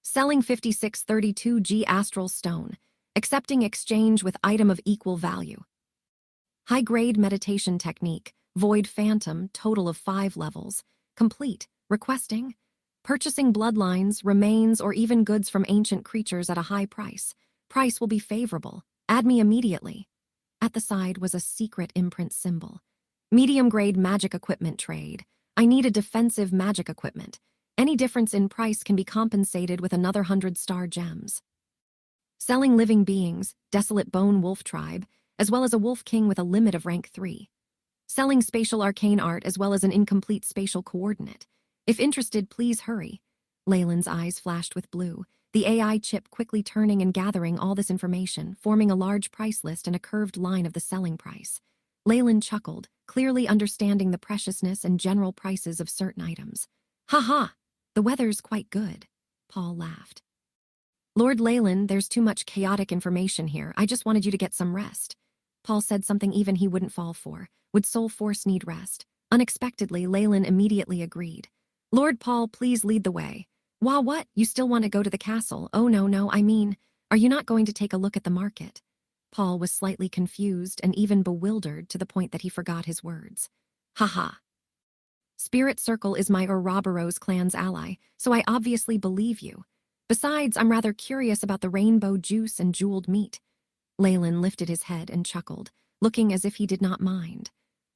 [SPEAKER 1] Selling 5632G Astral Stone. Accepting exchange with item of equal value. High-grade meditation technique. Void Phantom, total of 5 levels. Complete. Requesting. Purchasing bloodlines, remains, or even goods from ancient creatures at a high price. Price will be favorable. Add me immediately. At the side was a secret imprint symbol. Medium-grade magic equipment trade. I need a defensive magic equipment. Any difference in price can be compensated with another 100-star gems. Selling living beings, desolate bone wolf tribe, as well as a wolf king with a limit of rank 3. Selling spatial arcane art as well as an incomplete spatial coordinate. If interested, please hurry. Leyland's eyes flashed with blue, the AI chip quickly turning and gathering all this information, forming a large price list and a curved line of the selling price. Leyland chuckled, clearly understanding the preciousness and general prices of certain items. Ha ha! The weather's quite good. Paul laughed. Lord Leyland, there's too much chaotic information here. I just wanted you to get some rest. Paul said something even he wouldn't fall for. Would Soul Force need rest? Unexpectedly, Leyland immediately agreed. Lord Paul, please lead the way. Wah, what? You still want to go to the castle? Oh, no, I mean, are you not going to take a look at the market? Paul was slightly confused and even bewildered to the point that he forgot his words. Ha ha. Spirit Circle is my Ouroboros clan's ally, so I obviously believe you. Besides, I'm rather curious about the rainbow juice and jeweled meat. Leyland lifted his head and chuckled, looking as if he did not mind.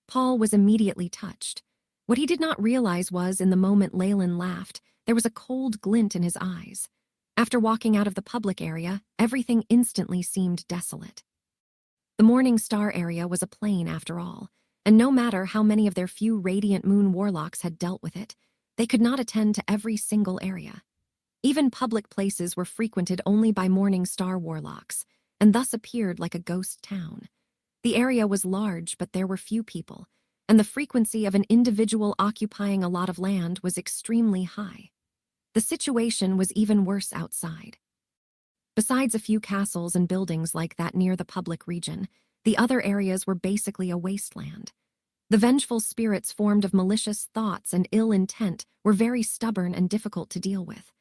[SPEAKER 1] Paul was immediately touched. What he did not realize was, in the moment Leyland laughed, there was a cold glint in his eyes. After walking out of the public area, everything instantly seemed desolate. The Morning Star area was a plain after all, and no matter how many of their few Radiant Moon Warlocks had dealt with it, they could not attend to every single area. Even public places were frequented only by Morning Star Warlocks, and thus appeared like a ghost town. The area was large, but there were few people, and the frequency of an individual occupying a lot of land was extremely high. The situation was even worse outside. Besides a few castles and buildings like that near the public region, the other areas were basically a wasteland. The vengeful spirits formed of malicious thoughts and ill intent were very stubborn and difficult to deal with.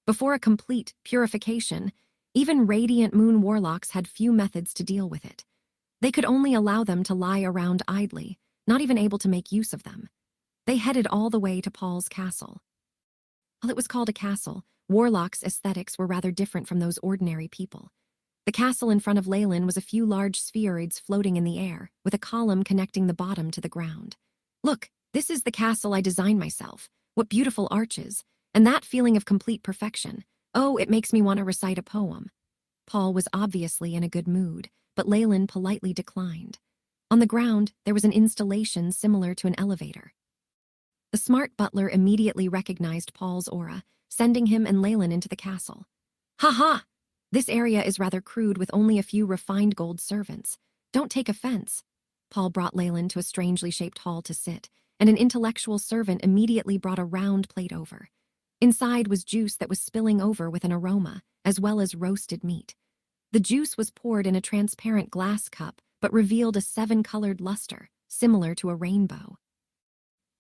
[SPEAKER 1] Before a complete purification, even Radiant Moon Warlocks had few methods to deal with it. They could only allow them to lie around idly, not even able to make use of them. They headed all the way to Paul's castle. While it was called a castle, Warlock's aesthetics were rather different from those ordinary people. The castle in front of Leyland was a few large spheroids floating in the air, with a column connecting the bottom to the ground. Look, this is the castle I designed myself. What beautiful arches. And that feeling of complete perfection. Oh, it makes me want to recite a poem. Paul was obviously in a good mood, but Leyland politely declined. On the ground, there was an installation similar to an elevator. The smart butler immediately recognized Paul's aura, sending him and Leyland into the castle. Ha ha! This area is rather crude with only a few refined gold servants. Don't take offense. Paul brought Leyland to a strangely shaped hall to sit, and an intellectual servant immediately brought a round plate over. Inside was juice that was spilling over with an aroma, as well as roasted meat. The juice was poured in a transparent glass cup, but revealed a 7-colored luster, similar to a rainbow.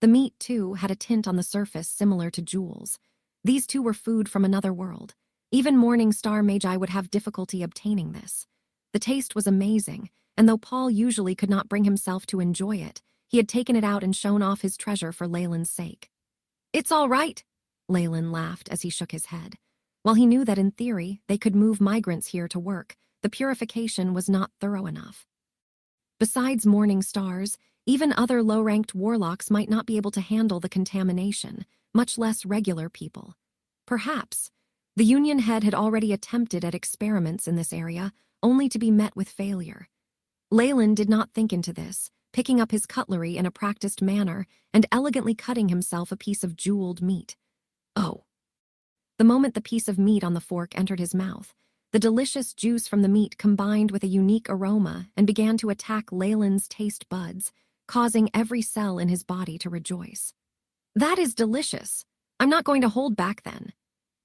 [SPEAKER 1] The meat, too, had a tint on the surface similar to jewels. These two were food from another world. Even Morning Star Magi would have difficulty obtaining this. The taste was amazing, and though Paul usually could not bring himself to enjoy it, he had taken it out and shown off his treasure for Leyland's sake. It's all right, Leyland laughed as he shook his head. While he knew that in theory they could move migrants here to work, the purification was not thorough enough. Besides Morning Stars, even other low-ranked warlocks might not be able to handle the contamination, much less regular people. Perhaps the Union head had already attempted at experiments in this area, only to be met with failure. Leyland did not think into this, picking up his cutlery in a practiced manner and elegantly cutting himself a piece of jeweled meat. Oh! The moment the piece of meat on the fork entered his mouth, the delicious juice from the meat combined with a unique aroma and began to attack Leyland's taste buds, causing every cell in his body to rejoice. That is delicious. I'm not going to hold back then.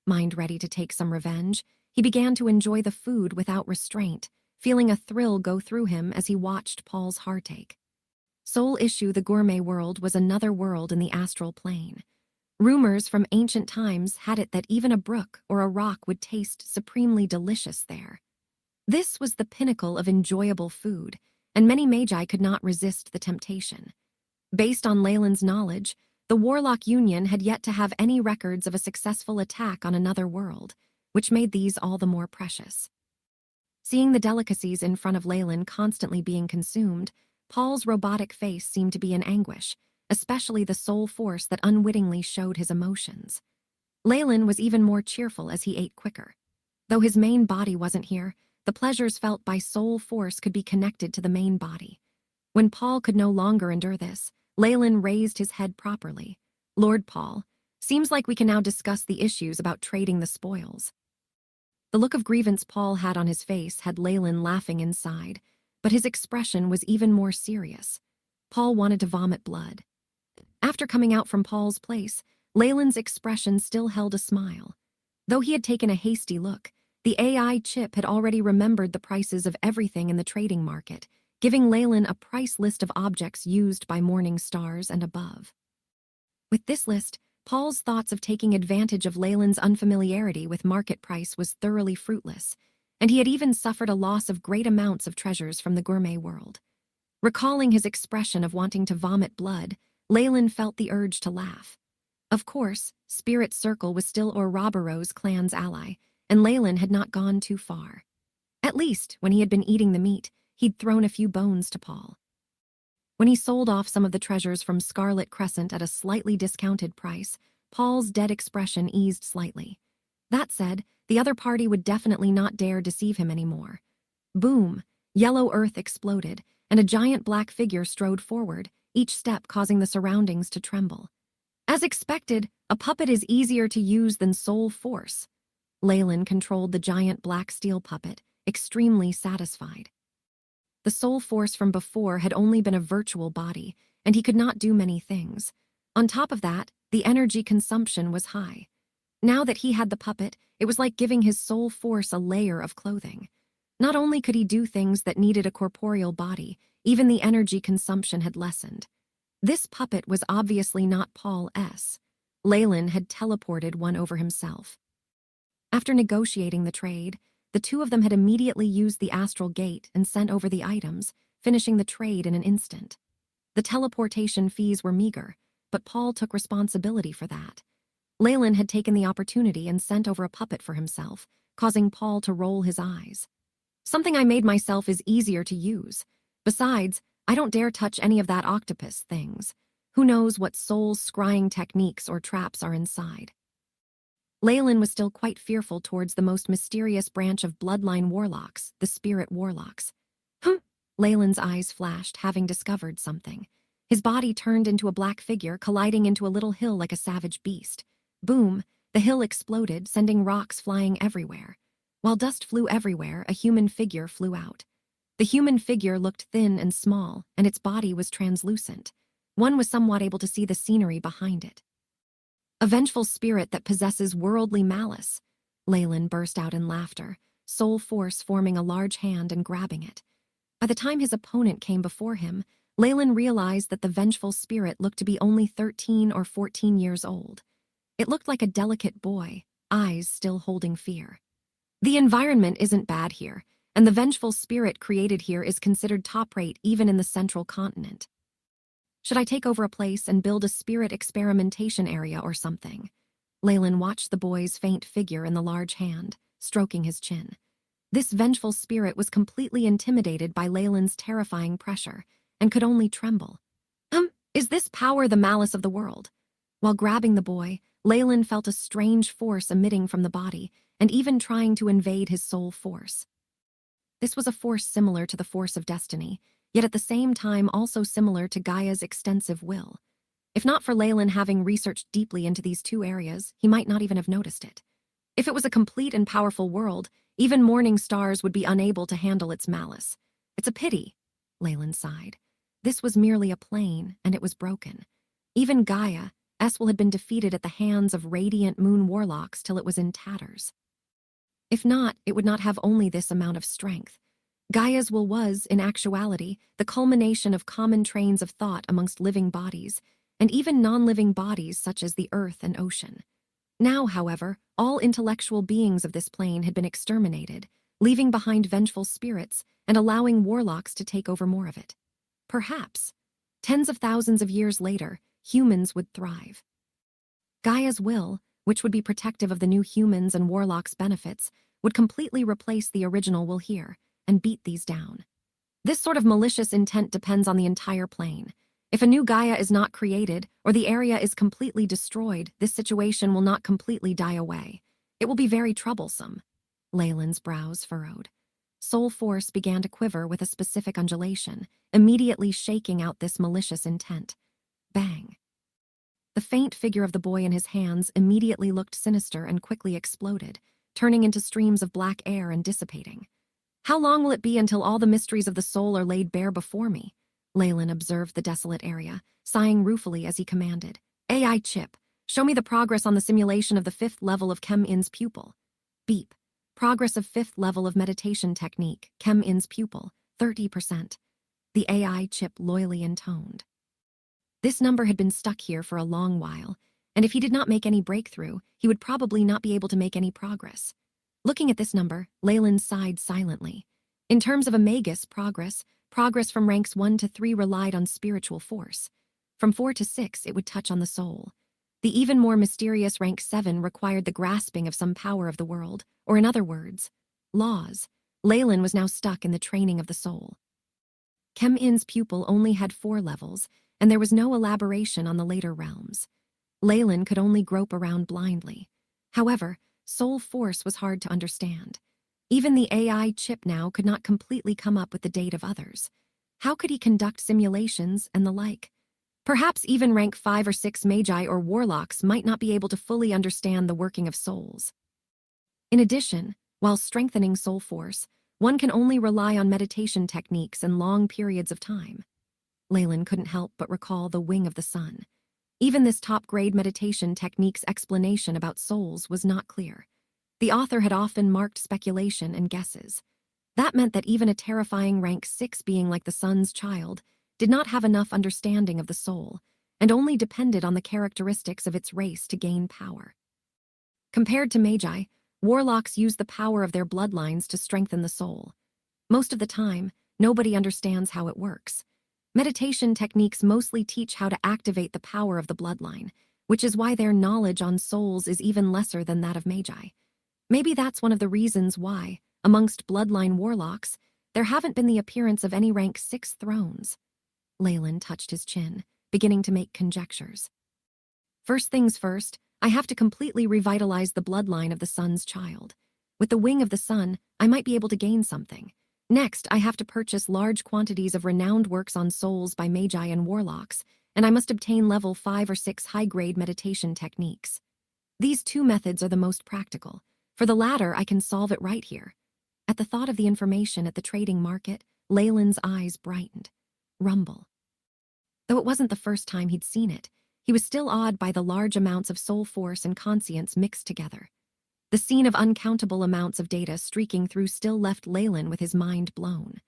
[SPEAKER 1] Mind ready to take some revenge, he began to enjoy the food without restraint, feeling a thrill go through him as he watched Paul's heartache. Soul Issue, the gourmet world, was another world in the astral plane. Rumors from ancient times had it that even a brook or a rock would taste supremely delicious there. This was the pinnacle of enjoyable food, and many magi could not resist the temptation. Based on Leyland's knowledge, the Warlock Union had yet to have any records of a successful attack on another world, which made these all the more precious. Seeing the delicacies in front of Leyland constantly being consumed, Paul's robotic face seemed to be in anguish, especially the soul force that unwittingly showed his emotions. Leyland was even more cheerful as he ate quicker. Though his main body wasn't here, the pleasures felt by soul force could be connected to the main body. When Paul could no longer endure this, Leyland raised his head properly. Lord Paul, seems like we can now discuss the issues about trading the spoils. The look of grievance Paul had on his face had Leyland laughing inside, but his expression was even more serious. Paul wanted to vomit blood. After coming out from Paul's place, Leyland's expression still held a smile. Though he had taken a hasty look, the AI chip had already remembered the prices of everything in the trading market, giving Leyland a price list of objects used by morning stars and above. With this list, Paul's thoughts of taking advantage of Leyland's unfamiliarity with market price was thoroughly fruitless, and he had even suffered a loss of great amounts of treasures from the gourmet world. Recalling his expression of wanting to vomit blood, Leyland felt the urge to laugh. Of course, Spirit Circle was still Ouroboros clan's ally, and Leyland had not gone too far. At least, when he had been eating the meat, he'd thrown a few bones to Paul. When he sold off some of the treasures from Scarlet Crescent at a slightly discounted price, Paul's dead expression eased slightly. That said, the other party would definitely not dare deceive him anymore. Boom! Yellow earth exploded, and a giant black figure strode forward, each step causing the surroundings to tremble. As expected, a puppet is easier to use than soul force. Leyland controlled the giant black steel puppet, extremely satisfied. The soul force from before had only been a virtual body, and he could not do many things. On top of that, the energy consumption was high. Now that he had the puppet, it was like giving his soul force a layer of clothing. Not only could he do things that needed a corporeal body, even the energy consumption had lessened. This puppet was obviously not Paul S. Leyland had teleported one over himself. After negotiating the trade, the two of them had immediately used the astral gate and sent over the items, finishing the trade in an instant. The teleportation fees were meager, but Paul took responsibility for that. Leyland had taken the opportunity and sent over a puppet for himself, causing Paul to roll his eyes. Something I made myself is easier to use. Besides, I don't dare touch any of that octopus things. Who knows what soul scrying techniques or traps are inside. Leyland was still quite fearful towards the most mysterious branch of bloodline warlocks, the spirit warlocks. Leyland's eyes flashed, having discovered something. His body turned into a black figure, colliding into a little hill like a savage beast. Boom! The hill exploded, sending rocks flying everywhere. While dust flew everywhere, a human figure flew out. The human figure looked thin and small, and its body was translucent. One was somewhat able to see the scenery behind it. A vengeful spirit that possesses worldly malice. Leyland burst out in laughter, soul force forming a large hand and grabbing it. By the time his opponent came before him, Leyland realized that the vengeful spirit looked to be only 13 or 14 years old. It looked like a delicate boy, eyes still holding fear. The environment isn't bad here, and the vengeful spirit created here is considered top-rate even in the central continent. Should I take over a place and build a spirit experimentation area or something? Leyland watched the boy's faint figure in the large hand, stroking his chin. This vengeful spirit was completely intimidated by Leyland's terrifying pressure, and could only tremble. Is this power the malice of the world? While grabbing the boy, Leyland felt a strange force emitting from the body, and even trying to invade his soul force. This was a force similar to the force of destiny, yet at the same time also similar to Gaia's extensive will. If not for Leyland having researched deeply into these two areas, he might not even have noticed it. If it was a complete and powerful world, even morning stars would be unable to handle its malice. It's a pity, Leyland sighed. This was merely a plane, and it was broken. Even Gaia, Eswell had been defeated at the hands of radiant moon warlocks till it was in tatters. If not, it would not have only this amount of strength. Gaia's will was, in actuality, the culmination of common trains of thought amongst living bodies, and even non-living bodies such as the earth and ocean. Now, however, all intellectual beings of this plane had been exterminated, leaving behind vengeful spirits and allowing warlocks to take over more of it. Perhaps, tens of thousands of years later, humans would thrive. Gaia's will, which would be protective of the new humans and warlocks' benefits, would completely replace the original will here and beat these down. This sort of malicious intent depends on the entire plane. If a new Gaia is not created or the area is completely destroyed, this situation will not completely die away. It will be very troublesome. Leyland's brows furrowed. Soul force began to quiver with a specific undulation, immediately shaking out this malicious intent. Bang. The faint figure of the boy in his hands immediately looked sinister and quickly exploded, turning into streams of black air and dissipating. How long will it be until all the mysteries of the soul are laid bare before me? Leyland observed the desolate area, sighing ruefully as he commanded. AI chip, show me the progress on the simulation of the 5th level of Chem-In's pupil. Beep. Progress of 5th level of meditation technique, Chem-In's pupil, 30%. The AI chip loyally intoned. This number had been stuck here for a long while, and if he did not make any breakthrough, he would probably not be able to make any progress. Looking at this number, Leyland sighed silently. In terms of a Magus progress from ranks 1 to 3 relied on spiritual force. From 4 to 6, it would touch on the soul. The even more mysterious rank 7 required the grasping of some power of the world, or in other words, laws. Leyland was now stuck in the training of the soul. Chem-In's pupil only had 4 levels, and there was no elaboration on the later realms. Leyland could only grope around blindly. However, soul force was hard to understand. Even the AI chip now could not completely come up with the date of others. How could he conduct simulations and the like? Perhaps even rank 5 or 6 magi or warlocks might not be able to fully understand the working of souls. In addition, while strengthening soul force, one can only rely on meditation techniques and long periods of time. Leyland couldn't help but recall the wing of the sun. Even this top-grade meditation technique's explanation about souls was not clear. The author had often marked speculation and guesses. That meant that even a terrifying rank 6 being like the sun's child did not have enough understanding of the soul, and only depended on the characteristics of its race to gain power. Compared to magi, warlocks use the power of their bloodlines to strengthen the soul. Most of the time, nobody understands how it works. Meditation techniques mostly teach how to activate the power of the bloodline, which is why their knowledge on souls is even lesser than that of magi. Maybe that's one of the reasons why, amongst bloodline warlocks, there haven't been the appearance of any rank 6 thrones. Leyland touched his chin, beginning to make conjectures. First things first, I have to completely revitalize the bloodline of the sun's child. With the wing of the sun, I might be able to gain something. Next, I have to purchase large quantities of renowned works on souls by magi and warlocks, and I must obtain level 5 or 6 high-grade meditation techniques. These 2 methods are the most practical. For the latter, I can solve it right here. At the thought of the information at the trading market, Leyland's eyes brightened. Rumble. Though it wasn't the first time he'd seen it, he was still awed by the large amounts of soul force and conscience mixed together. The scene of uncountable amounts of data streaking through still left Leyland with his mind blown.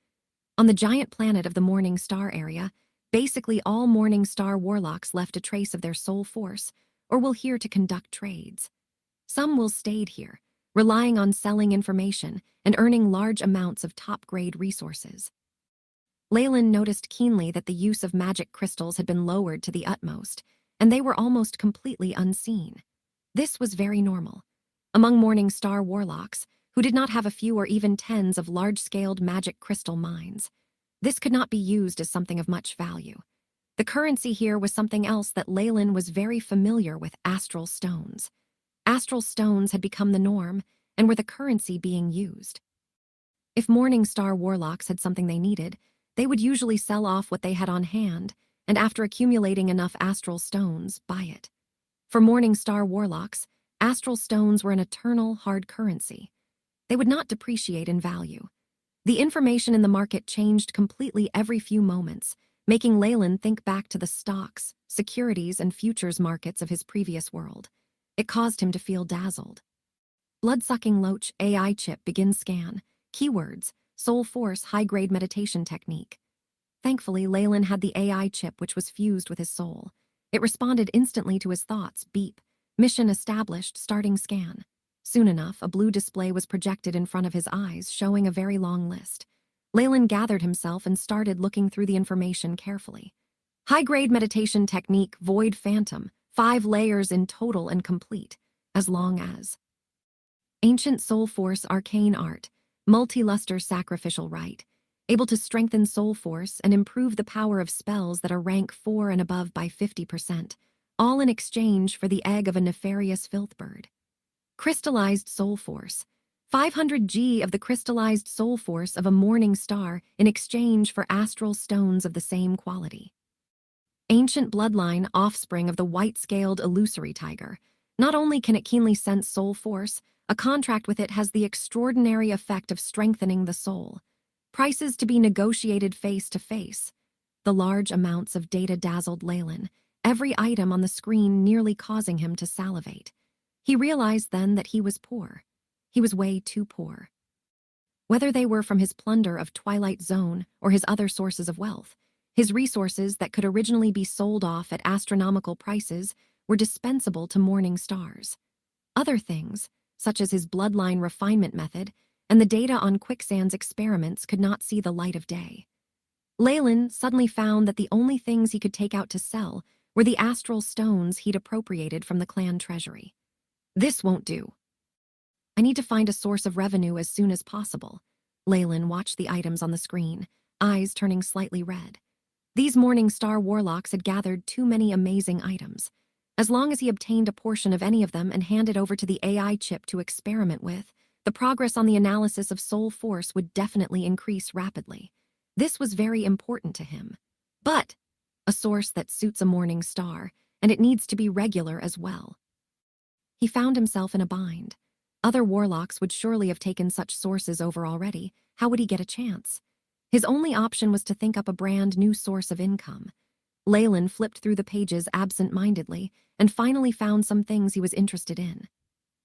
[SPEAKER 1] On the giant planet of the Morning Star area, basically all Morning Star warlocks left a trace of their soul force, or were here to conduct trades. Some will stayed here, relying on selling information and earning large amounts of top-grade resources. Leyland noticed keenly that the use of magic crystals had been lowered to the utmost, and they were almost completely unseen. This was very normal. Among Morning Star warlocks, who did not have a few or even tens of large-scaled magic crystal mines, this could not be used as something of much value. The currency here was something else that Leyland was very familiar with: astral stones. Astral stones had become the norm and were the currency being used. If Morning Star Warlocks had something they needed, they would usually sell off what they had on hand, and after accumulating enough astral stones, buy it. For Morning Star Warlocks, astral stones were an eternal hard currency. They would not depreciate in value. The information in the market changed completely every few moments, making Leyland think back to the stocks, securities, and futures markets of his previous world. It caused him to feel dazzled. Blood-sucking Loach AI chip begin scan. Keywords: Soul Force high-grade meditation technique. Thankfully, Leyland had the AI chip which was fused with his soul. It responded instantly to his thoughts. Beep. Mission established, starting scan. Soon enough, a blue display was projected in front of his eyes, showing a very long list. Leyland gathered himself and started looking through the information carefully. High-grade meditation technique, Void Phantom, 5 layers in total and complete, as long as Ancient Soul Force Arcane Art, Multi-Luster Sacrificial Rite, able to strengthen soul force and improve the power of spells that are rank 4 and above by 50%, all in exchange for the egg of a nefarious filthbird. Crystallized Soul Force, 500G of the crystallized soul force of a morning star in exchange for astral stones of the same quality. Ancient bloodline offspring of the white-scaled illusory tiger. Not only can it keenly sense soul force, a contract with it has the extraordinary effect of strengthening the soul. Prices to be negotiated face-to-face. The large amounts of data dazzled Leyland, every item on the screen nearly causing him to salivate. He realized then that he was poor. He was way too poor. Whether they were from his plunder of Twilight Zone or his other sources of wealth, his resources that could originally be sold off at astronomical prices were dispensable to morning stars. Other things, such as his bloodline refinement method and the data on Quicksand's experiments, could not see the light of day. Leyland suddenly found that the only things he could take out to sell were the astral stones he'd appropriated from the clan treasury. This won't do. I need to find a source of revenue as soon as possible. Leyland watched the items on the screen, eyes turning slightly red. These Morning Star Warlocks had gathered too many amazing items. As long as he obtained a portion of any of them and handed over to the AI chip to experiment with, the progress on the analysis of soul force would definitely increase rapidly. This was very important to him. But a source that suits a morning star, and it needs to be regular as well. He found himself in a bind. Other warlocks would surely have taken such sources over already. How would he get a chance? His only option was to think up a brand new source of income. Leyland flipped through the pages absent-mindedly and finally found some things he was interested in.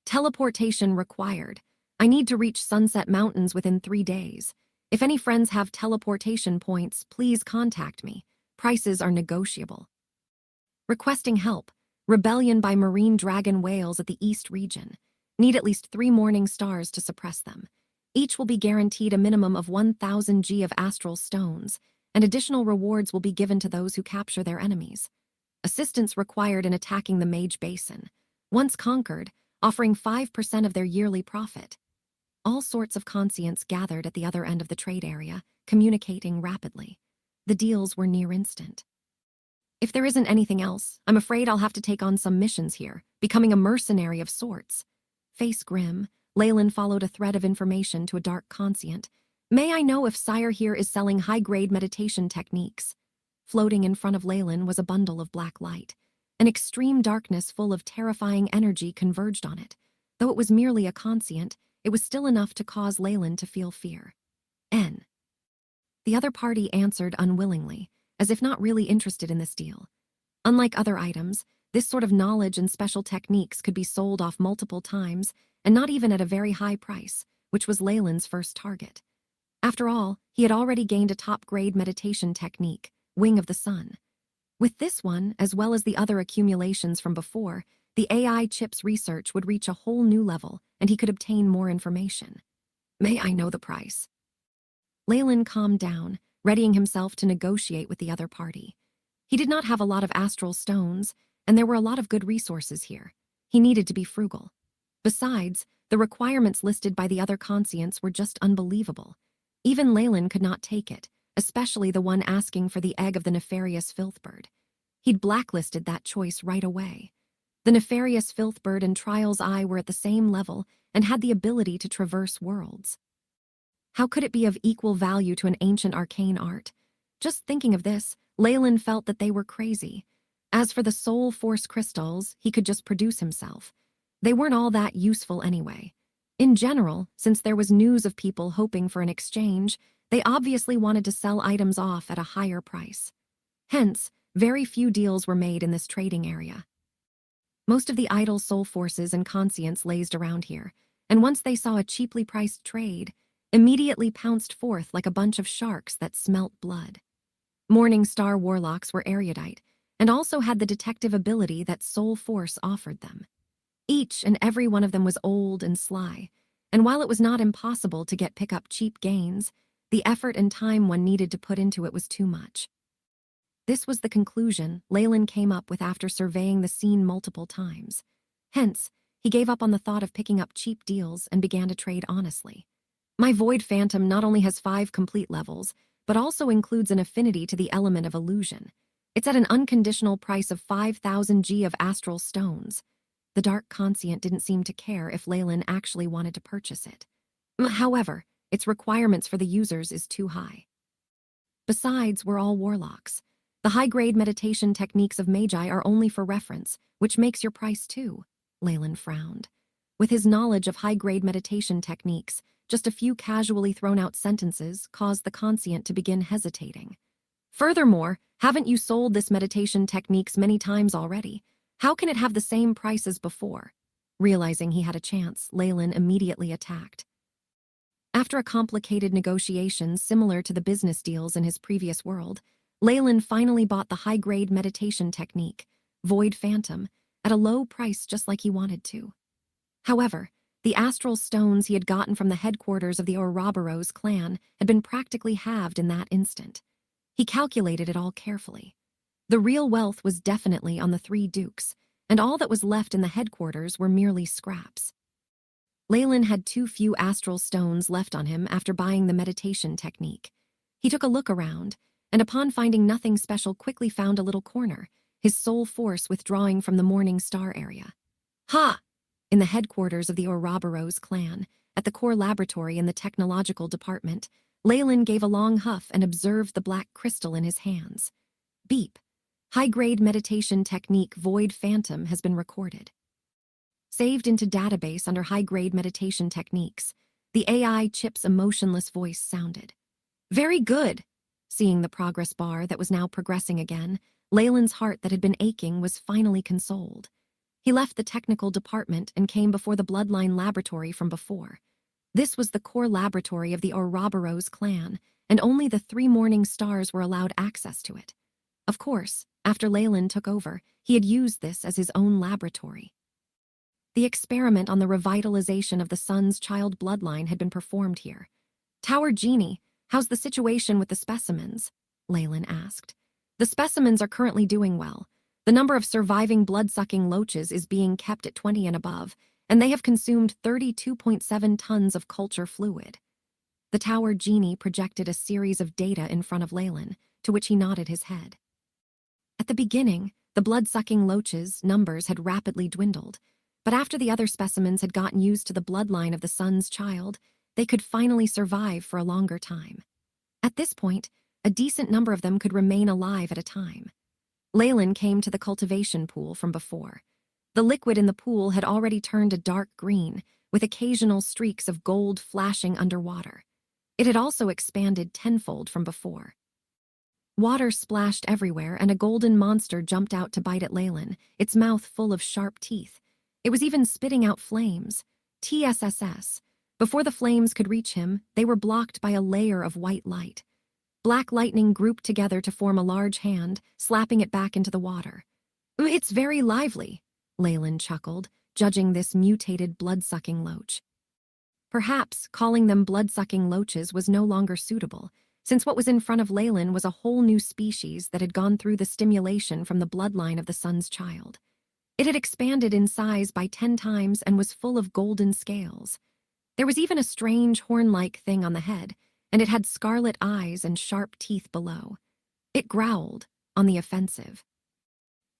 [SPEAKER 1] Teleportation required. I need to reach Sunset Mountains within 3 days. If any friends have teleportation points, please contact me. Prices are negotiable. Requesting help. Rebellion by marine dragon whales at the East region. Need at least 3 morning stars to suppress them. Each will be guaranteed a minimum of 1,000 G of astral stones, and additional rewards will be given to those who capture their enemies. Assistance required in attacking the Mage Basin. Once conquered, offering 5% of their yearly profit. All sorts of conscients gathered at the other end of the trade area, communicating rapidly. The deals were near instant. If there isn't anything else, I'm afraid I'll have to take on some missions here, becoming a mercenary of sorts. Face grim, Leyland followed a thread of information to a dark conscient. May I know if Sire here is selling high-grade meditation techniques? Floating in front of Leyland was a bundle of black light. An extreme darkness full of terrifying energy converged on it. Though it was merely a conscient, it was still enough to cause Leyland to feel fear. N. The other party answered unwillingly, as if not really interested in this deal. Unlike other items, this sort of knowledge and special techniques could be sold off multiple times, and not even at a very high price, which was Leyland's first target. After all, he had already gained a top-grade meditation technique, Wing of the Sun. With this one, as well as the other accumulations from before, the AI chip's research would reach a whole new level, and he could obtain more information. May I know the price? Leyland calmed down, readying himself to negotiate with the other party. He did not have a lot of astral stones, and there were a lot of good resources here. He needed to be frugal. Besides, the requirements listed by the other conscients were just unbelievable. Even Leyland could not take it, especially the one asking for the egg of the nefarious filthbird. He'd blacklisted that choice right away. The nefarious filthbird and Trial's Eye were at the same level and had the ability to traverse worlds. How could it be of equal value to an ancient arcane art? Just thinking of this, Leyland felt that they were crazy. As for the soul force crystals, he could just produce himself. They weren't all that useful anyway. In general, since there was news of people hoping for an exchange, they obviously wanted to sell items off at a higher price. Hence, very few deals were made in this trading area. Most of the idle soul forces and conscience lazed around here, and once they saw a cheaply priced trade, immediately pounced forth like a bunch of sharks that smelt blood. Morning Star Warlocks were erudite, and also had the detective ability that Soul Force offered them. Each and every one of them was old and sly, and while it was not impossible to pick up cheap gains, the effort and time one needed to put into it was too much. This was the conclusion Leyland came up with after surveying the scene multiple times. Hence, he gave up on the thought of picking up cheap deals and began to trade honestly. My Void Phantom not only has 5 complete levels, but also includes an affinity to the element of illusion. It's at an unconditional price of 5,000 G of astral stones. The Dark Conscient didn't seem to care if Leyland actually wanted to purchase it. However, its requirements for the users is too high. Besides, we're all warlocks. The high-grade meditation techniques of Magi are only for reference, which makes your price too, Leyland frowned. With his knowledge of high-grade meditation techniques, just a few casually thrown-out sentences caused the conscient to begin hesitating. Furthermore, haven't you sold this meditation techniques many times already? How can it have the same price as before? Realizing he had a chance, Leyland immediately attacked. After a complicated negotiation similar to the business deals in his previous world, Leyland finally bought the high-grade meditation technique, Void Phantom, at a low price just like he wanted to. However, the astral stones he had gotten from the headquarters of the Ouroboros clan had been practically halved in that instant. He calculated it all carefully. The real wealth was definitely on the 3 dukes, and all that was left in the headquarters were merely scraps. Leyland had too few astral stones left on him after buying the meditation technique. He took a look around, and upon finding nothing special quickly found a little corner, his soul force withdrawing from the Morning Star area. Ha! In the headquarters of the Ouroboros clan, at the core laboratory in the technological department, Leyland gave a long huff and observed the black crystal in his hands. Beep. High-grade meditation technique Void Phantom has been recorded. Saved into database under high-grade meditation techniques, the AI chip's emotionless voice sounded. Very good. Seeing the progress bar that was now progressing again, Leyland's heart that had been aching was finally consoled. He left the technical department and came before the bloodline laboratory from before. This was the core laboratory of the Ouroboros clan, and only the 3 Morning Stars were allowed access to it. Of course, after Leyland took over, he had used this as his own laboratory. The experiment on the revitalization of the Sun's child bloodline had been performed here. Tower Genie, how's the situation with the specimens? Leyland asked. The specimens are currently doing well. The number of surviving blood-sucking loaches is being kept at 20 and above, and they have consumed 32.7 tons of culture fluid. The Tower Genie projected a series of data in front of Leyland, to which he nodded his head. At the beginning, the blood-sucking loaches' numbers had rapidly dwindled, but after the other specimens had gotten used to the bloodline of the Sun's child, they could finally survive for a longer time. At this point, a decent number of them could remain alive at a time. Leyland came to the cultivation pool from before. The liquid in the pool had already turned a dark green, with occasional streaks of gold flashing underwater. It had also expanded tenfold from before. Water splashed everywhere, and a golden monster jumped out to bite at Leyland, its mouth full of sharp teeth. It was even spitting out flames. TSSS. Before the flames could reach him, they were blocked by a layer of white light. Black lightning grouped together to form a large hand, slapping it back into the water. It's very lively, Leyland chuckled, judging this mutated blood-sucking loach. Perhaps calling them blood-sucking loaches was no longer suitable, since what was in front of Leyland was a whole new species that had gone through the stimulation from the bloodline of the Sun's child. It had expanded in size by 10 times and was full of golden scales. There was even a strange horn-like thing on the head, and it had scarlet eyes and sharp teeth below. It growled, on the offensive.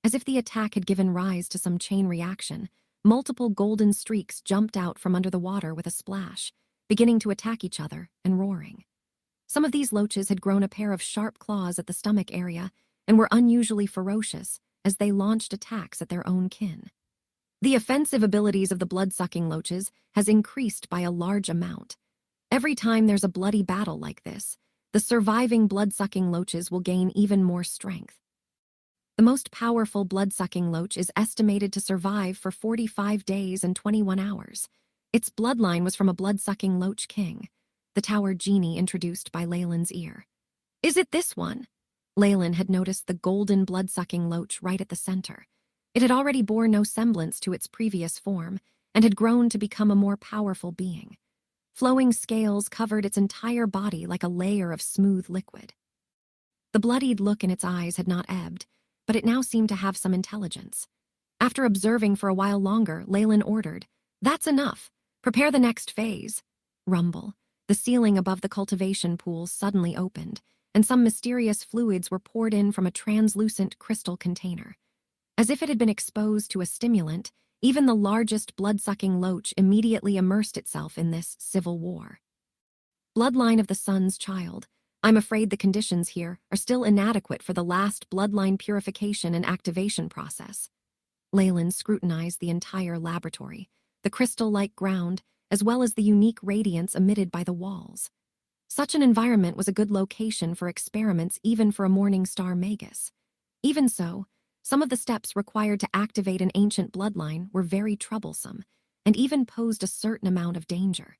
[SPEAKER 1] As if the attack had given rise to some chain reaction, multiple golden streaks jumped out from under the water with a splash, beginning to attack each other and roaring. Some of these loaches had grown a pair of sharp claws at the stomach area and were unusually ferocious as they launched attacks at their own kin. The offensive abilities of the blood-sucking loaches has increased by a large amount. Every time there's a bloody battle like this, the surviving blood-sucking loaches will gain even more strength. The most powerful blood-sucking loach is estimated to survive for 45 days and 21 hours. Its bloodline was from a blood-sucking loach king, the tower genie introduced by Leyland's ear. Is it this one? Leyland had noticed the golden blood-sucking loach right at the center. It had already bore no semblance to its previous form and had grown to become a more powerful being. Flowing scales covered its entire body like a layer of smooth liquid. The bloodied look in its eyes had not ebbed, but it now seemed to have some intelligence. After observing for a while longer, Leyland ordered, "That's enough. Prepare the next phase." Rumble. The ceiling above the cultivation pool suddenly opened, and some mysterious fluids were poured in from a translucent crystal container. As if it had been exposed to a stimulant, even the largest blood-sucking loach immediately immersed itself in this civil war. Bloodline of the sun's child. I'm afraid the conditions here are still inadequate for the last bloodline purification and activation process. Leyland scrutinized the entire laboratory, the crystal-like ground, as well as the unique radiance emitted by the walls. Such an environment was a good location for experiments even for a morning star Magus. Even so, some of the steps required to activate an ancient bloodline were very troublesome and even posed a certain amount of danger.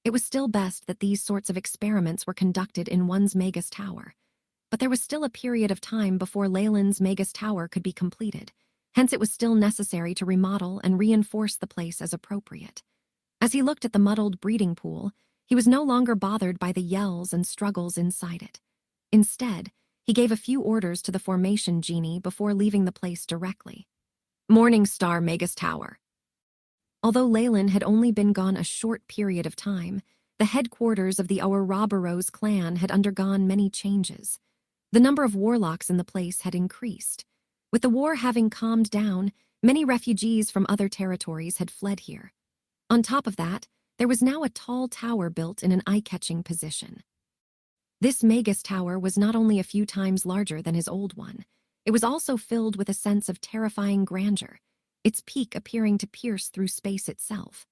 [SPEAKER 1] It was still best that these sorts of experiments were conducted in one's Magus tower, but there was still a period of time before Leyland's Magus tower could be completed, hence it was still necessary to remodel and reinforce the place as appropriate. As he looked at the muddled breeding pool, he was no longer bothered by the yells and struggles inside it. Instead, he gave a few orders to the formation genie before leaving the place directly. Morning Star Magus Tower. Although Leyland had only been gone a short period of time, the headquarters of the Ouroboros clan had undergone many changes. The number of warlocks in the place had increased. With the war having calmed down, many refugees from other territories had fled here. On top of that, there was now a tall tower built in an eye-catching position. This Magus tower was not only a few times larger than his old one, it was also filled with a sense of terrifying grandeur, its peak appearing to pierce through space itself.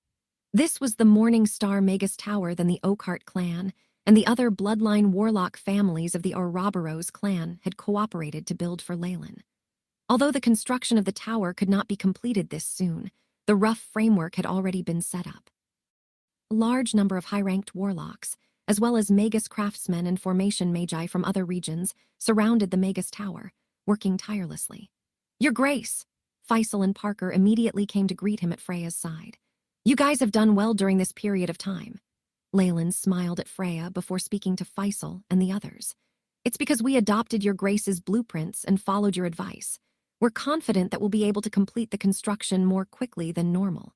[SPEAKER 1] This was the Morning Star Magus Tower than the Oakheart clan and the other bloodline warlock families of the Ouroboros clan had cooperated to build for Leyland. Although the construction of the tower could not be completed this soon, the rough framework had already been set up. A large number of high-ranked warlocks, as well as Magus craftsmen and formation magi from other regions, surrounded the Magus Tower, working tirelessly. "Your Grace!" Faisal and Parker immediately came to greet him at Freya's side. "You guys have done well during this period of time." Leyland smiled at Freya before speaking to Faisal and the others. "It's because we adopted your Grace's blueprints and followed your advice. We're confident that we'll be able to complete the construction more quickly than normal."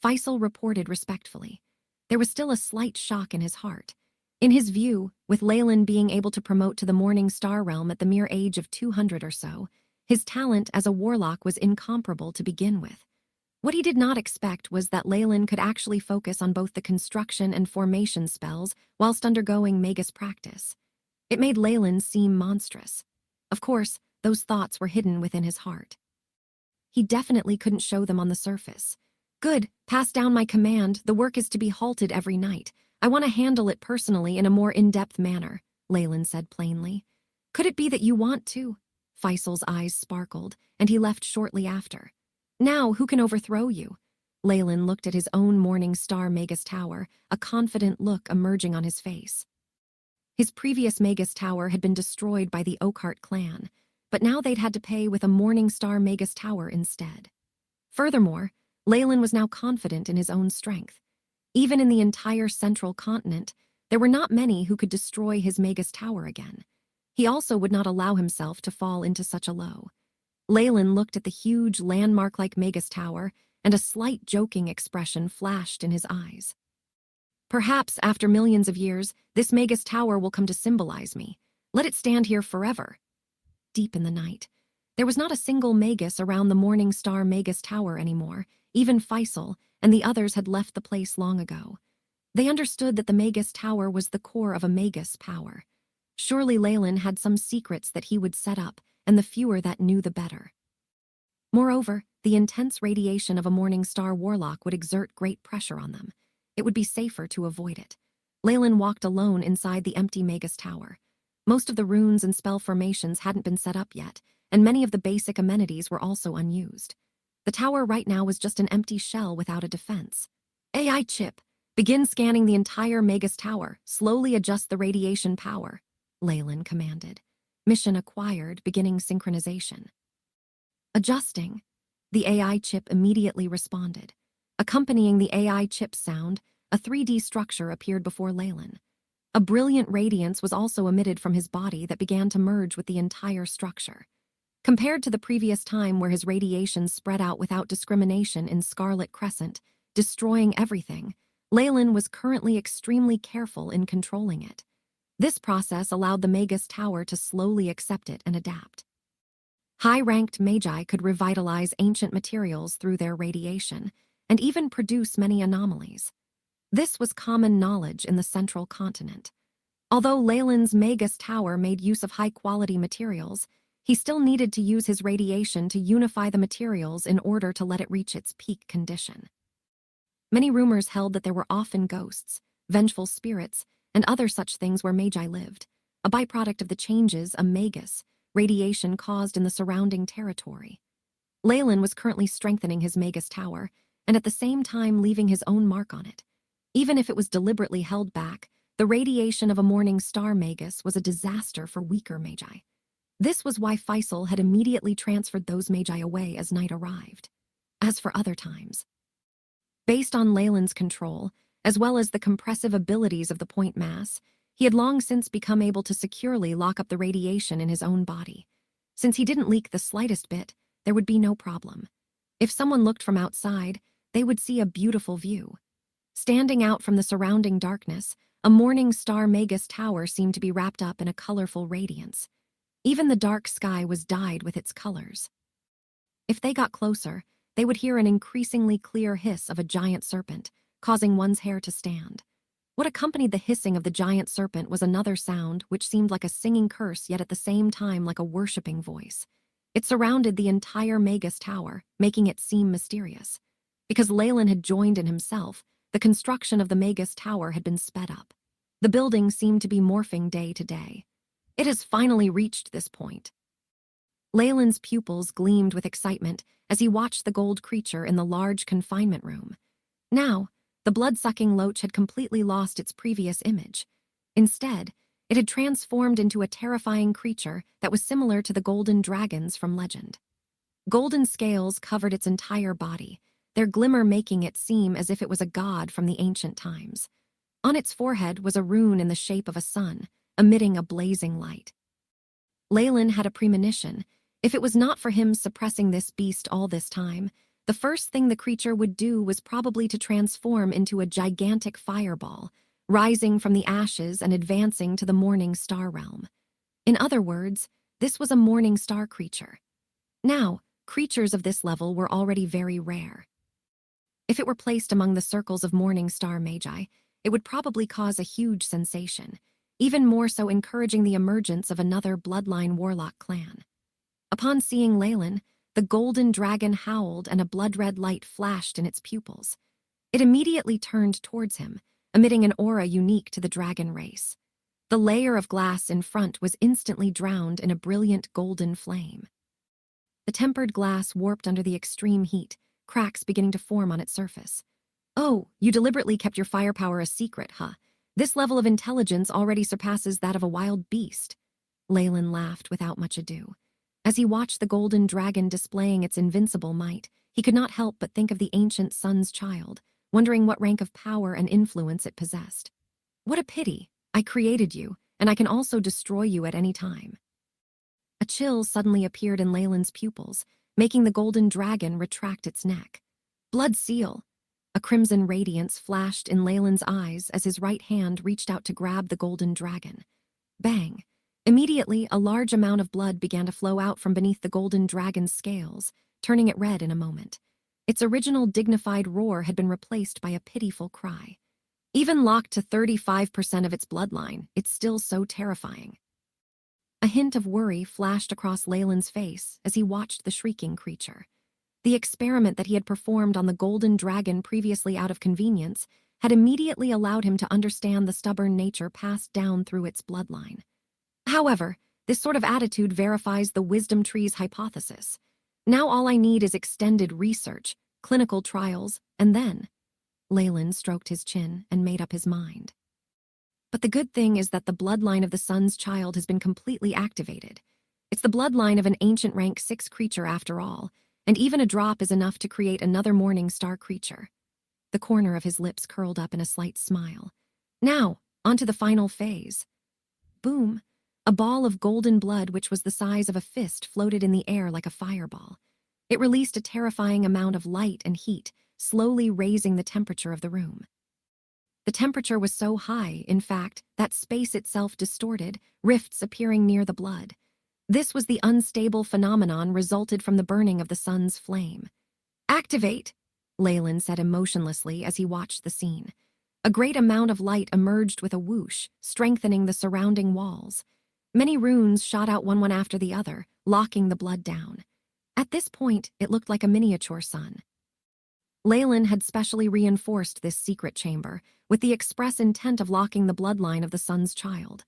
[SPEAKER 1] Faisal reported respectfully. There was still a slight shock in his heart. In his view, with Leyland being able to promote to the Morning Star realm at the mere age of 200 or so, his talent as a warlock was incomparable to begin with. What he did not expect was that Leyland could actually focus on both the construction and formation spells whilst undergoing Magus practice. It made Leyland seem monstrous. Of course, those thoughts were hidden within his heart. He definitely couldn't show them on the surface. "Good, pass down my command. The work is to be halted every night. I want to handle it personally in a more in-depth manner," Leyland said plainly. "Could it be that you want to?" Faisal's eyes sparkled, and he left shortly after. "Now, who can overthrow you?" Leyland looked at his own Morning Star Magus Tower, a confident look emerging on his face. His previous Magus Tower had been destroyed by the Oakheart clan, but now they'd had to pay with a Morning Star Magus Tower instead. Furthermore, Leyland was now confident in his own strength. Even in the entire central continent, there were not many who could destroy his Magus Tower again. He also would not allow himself to fall into such a low. Leyland looked at the huge landmark-like Magus Tower, and a slight joking expression flashed in his eyes. "Perhaps, after millions of years, this Magus Tower will come to symbolize me. Let it stand here forever." Deep in the night, there was not a single Magus around the Morning Star Magus Tower anymore. Even Faisal and the others had left the place long ago. They understood that the Magus Tower was the core of a Magus power. Surely Leyland had some secrets that he would set up, and the fewer that knew the better. Moreover, the intense radiation of a Morning Star Warlock would exert great pressure on them. It would be safer to avoid it. Leyland walked alone inside the empty Magus Tower. Most of the runes and spell formations hadn't been set up yet, and many of the basic amenities were also unused. The tower right now was just an empty shell without a defense. AI chip, begin scanning the entire Magus Tower. Slowly adjust the radiation power, Leyland commanded. Mission acquired, beginning synchronization. Adjusting. The AI chip immediately responded. Accompanying the AI chip's sound, a 3D structure appeared before Leyland. A brilliant radiance was also emitted from his body that began to merge with the entire structure. Compared to the previous time where his radiation spread out without discrimination in Scarlet Crescent, destroying everything, Leyland was currently extremely careful in controlling it. This process allowed the Magus Tower to slowly accept it and adapt. High-ranked magi could revitalize ancient materials through their radiation, and even produce many anomalies. This was common knowledge in the central continent. Although Leyland's Magus Tower made use of high-quality materials, he still needed to use his radiation to unify the materials in order to let it reach its peak condition. Many rumors held that there were often ghosts, vengeful spirits, and other such things where magi lived, a byproduct of the changes a Magus radiation caused in the surrounding territory. Leyland was currently strengthening his Magus Tower, and at the same time leaving his own mark on it. Even if it was deliberately held back, the radiation of a Morning Star Magus was a disaster for weaker magi. This was why Faisal had immediately transferred those magi away as night arrived. As for other times, based on Leyland's control, as well as the compressive abilities of the point mass, he had long since become able to securely lock up the radiation in his own body. Since he didn't leak the slightest bit, there would be no problem. If someone looked from outside, they would see a beautiful view. Standing out from the surrounding darkness, a Morning Star Magus Tower seemed to be wrapped up in a colorful radiance. Even the dark sky was dyed with its colors. If they got closer, they would hear an increasingly clear hiss of a giant serpent, causing one's hair to stand. What accompanied the hissing of the giant serpent was another sound which seemed like a singing curse, yet at the same time like a worshipping voice. It surrounded the entire Magus Tower, making it seem mysterious. Because Leyland had joined in himself, the construction of the Magus Tower had been sped up. The building seemed to be morphing day to day. It has finally reached this point. Leyland's pupils gleamed with excitement as he watched the gold creature in the large confinement room. Now, the blood-sucking loach had completely lost its previous image. Instead, it had transformed into a terrifying creature that was similar to the golden dragons from legend. Golden scales covered its entire body, their glimmer making it seem as if it was a god from the ancient times. On its forehead was a rune in the shape of a sun, emitting a blazing light. Leyland had a premonition. If it was not for him suppressing this beast all this time, the first thing the creature would do was probably to transform into a gigantic fireball, rising from the ashes and advancing to the Morning Star realm. In other words, this was a Morning Star creature. Now, creatures of this level were already very rare. If it were placed among the circles of Morning Star Magi, it would probably cause a huge sensation, even more so encouraging the emergence of another bloodline Warlock clan. Upon seeing Leyland, the golden dragon howled and a blood-red light flashed in its pupils. It immediately turned towards him, emitting an aura unique to the dragon race. The layer of glass in front was instantly drowned in a brilliant golden flame. The tempered glass warped under the extreme heat, cracks beginning to form on its surface. "Oh, you deliberately kept your firepower a secret, huh? This level of intelligence already surpasses that of a wild beast." Leyland laughed without much ado. As he watched the golden dragon displaying its invincible might, he could not help but think of the ancient sun's child, wondering what rank of power and influence it possessed. "What a pity. I created you, and I can also destroy you at any time." A chill suddenly appeared in Leyland's pupils, making the golden dragon retract its neck. "Blood seal!" A crimson radiance flashed in Leyland's eyes as his right hand reached out to grab the golden dragon. Bang! Immediately, a large amount of blood began to flow out from beneath the golden dragon's scales, turning it red in a moment. Its original dignified roar had been replaced by a pitiful cry. Even locked to 35% of its bloodline, it's still so terrifying. A hint of worry flashed across Leyland's face as he watched the shrieking creature. The experiment that he had performed on the golden dragon previously out of convenience had immediately allowed him to understand the stubborn nature passed down through its bloodline. However, this sort of attitude verifies the wisdom tree's hypothesis. Now all I need is extended research, clinical trials, and then… Leyland stroked his chin and made up his mind. But the good thing is that the bloodline of the sun's child has been completely activated. It's the bloodline of an ancient rank 6 creature after all, and even a drop is enough to create another morning star creature. The corner of his lips curled up in a slight smile. Now, on to the final phase. Boom! A ball of golden blood which was the size of a fist floated in the air like a fireball. It released a terrifying amount of light and heat, slowly raising the temperature of the room. The temperature was so high, in fact, that space itself distorted, rifts appearing near the blood. This was the unstable phenomenon resulted from the burning of the sun's flame. "Activate!" Leyland said emotionlessly as he watched the scene. A great amount of light emerged with a whoosh, strengthening the surrounding walls. Many runes shot out one after the other, locking the blood down. At this point, it looked like a miniature sun. Leyland had specially reinforced this secret chamber, with the express intent of locking the bloodline of the sun's child.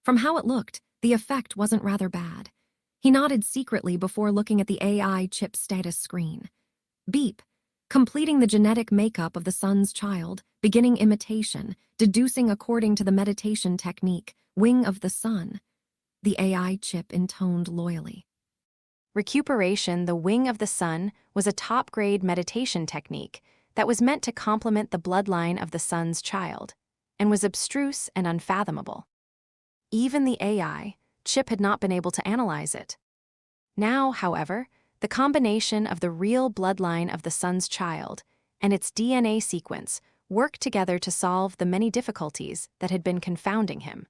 [SPEAKER 1] From how it looked, the effect wasn't rather bad. He nodded secretly before looking at the AI chip status screen. Beep. Completing the genetic makeup of the sun's child, beginning imitation, deducing according to the meditation technique, wing of the sun. The AI chip intoned loyally.
[SPEAKER 2] Recuperation, the wing of the sun, was a top-grade meditation technique that was meant to complement the bloodline of the sun's child, and was abstruse and unfathomable. Even the AI chip had not been able to analyze it. Now, however, the combination of the real bloodline of the sun's child and its DNA sequence worked together to solve the many difficulties that had been confounding him.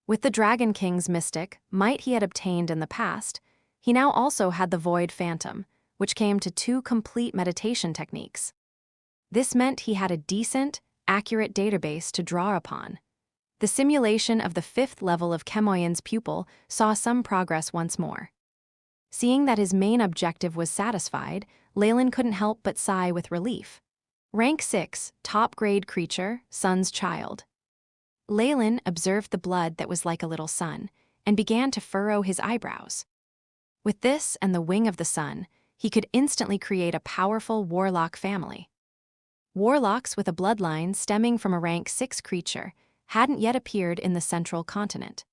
[SPEAKER 2] With the Dragon King's mystic might he had obtained in the past, he now also had the Void Phantom, which came to 2 complete meditation techniques. This meant he had a decent, accurate database to draw upon. The simulation of the 5th level of Chemoyan's pupil saw some progress once more. Seeing that his main objective was satisfied, Leyland couldn't help but sigh with relief. Rank 6, top-grade creature, sun's child. Leyland observed the blood that was like a little sun, and began to furrow his eyebrows. With this and the wing of the sun, he could instantly create a powerful Warlock family. Warlocks with a bloodline stemming from a rank 6 creature hadn't yet appeared in the central continent.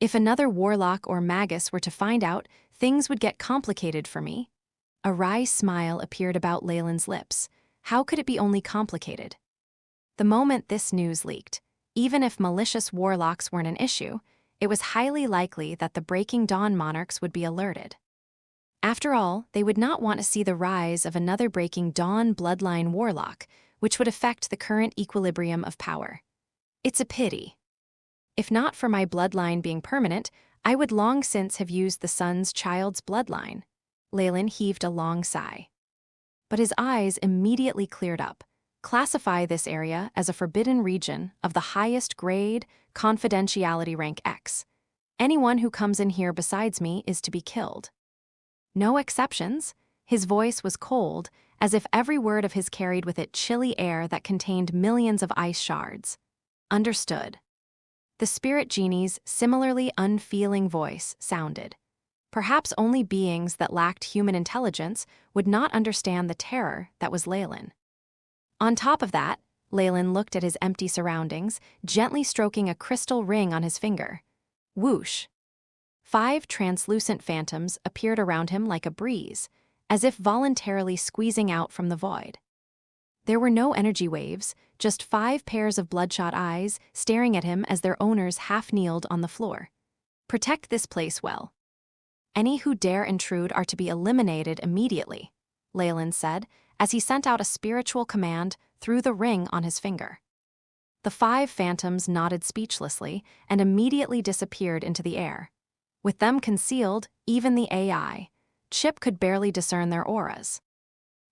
[SPEAKER 2] If another Warlock or Magus were to find out, things would get complicated for me. A wry smile appeared about Leyland's lips. How could it be only complicated? The moment this news leaked, even if malicious Warlocks weren't an issue, it was highly likely that the Breaking Dawn monarchs would be alerted. After all, they would not want to see the rise of another Breaking Dawn bloodline Warlock, which would affect the current equilibrium of power. It's a pity. If not for my bloodline being permanent, I would long since have used the sun's child's bloodline. Leyland heaved a long sigh. But his eyes immediately cleared up. Classify this area as a forbidden region of the highest grade, confidentiality rank X. Anyone who comes in here besides me is to be killed. No exceptions. His voice was cold, as if every word of his carried with it chilly air that contained millions of ice shards. Understood. The spirit genie's similarly unfeeling voice sounded. Perhaps only beings that lacked human intelligence would not understand the terror that was Leyland. On top of that, Leyland looked at his empty surroundings, gently stroking a crystal ring on his finger. Whoosh! 5 translucent phantoms appeared around him like a breeze, as if voluntarily squeezing out from the void. There were no energy waves, just 5 pairs of bloodshot eyes staring at him as their owners half-kneeled on the floor. Protect this place well. Any who dare intrude are to be eliminated immediately, Leyland said, as he sent out a spiritual command through the ring on his finger. The 5 phantoms nodded speechlessly and immediately disappeared into the air. With them concealed, even the AI, Chip could barely discern their auras.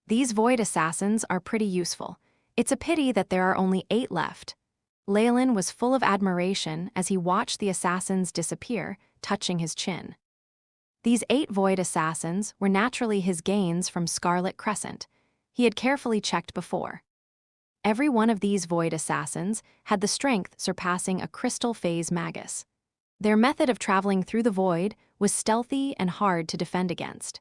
[SPEAKER 2] These void assassins are pretty useful. It's a pity that there are only 8 left. Leyland was full of admiration as he watched the assassins disappear, touching his chin. These 8 void assassins were naturally his gains from Scarlet Crescent. He had carefully checked before. Every one of these void assassins had the strength surpassing a crystal phase Magus. Their method of traveling through the void was stealthy and hard to defend against.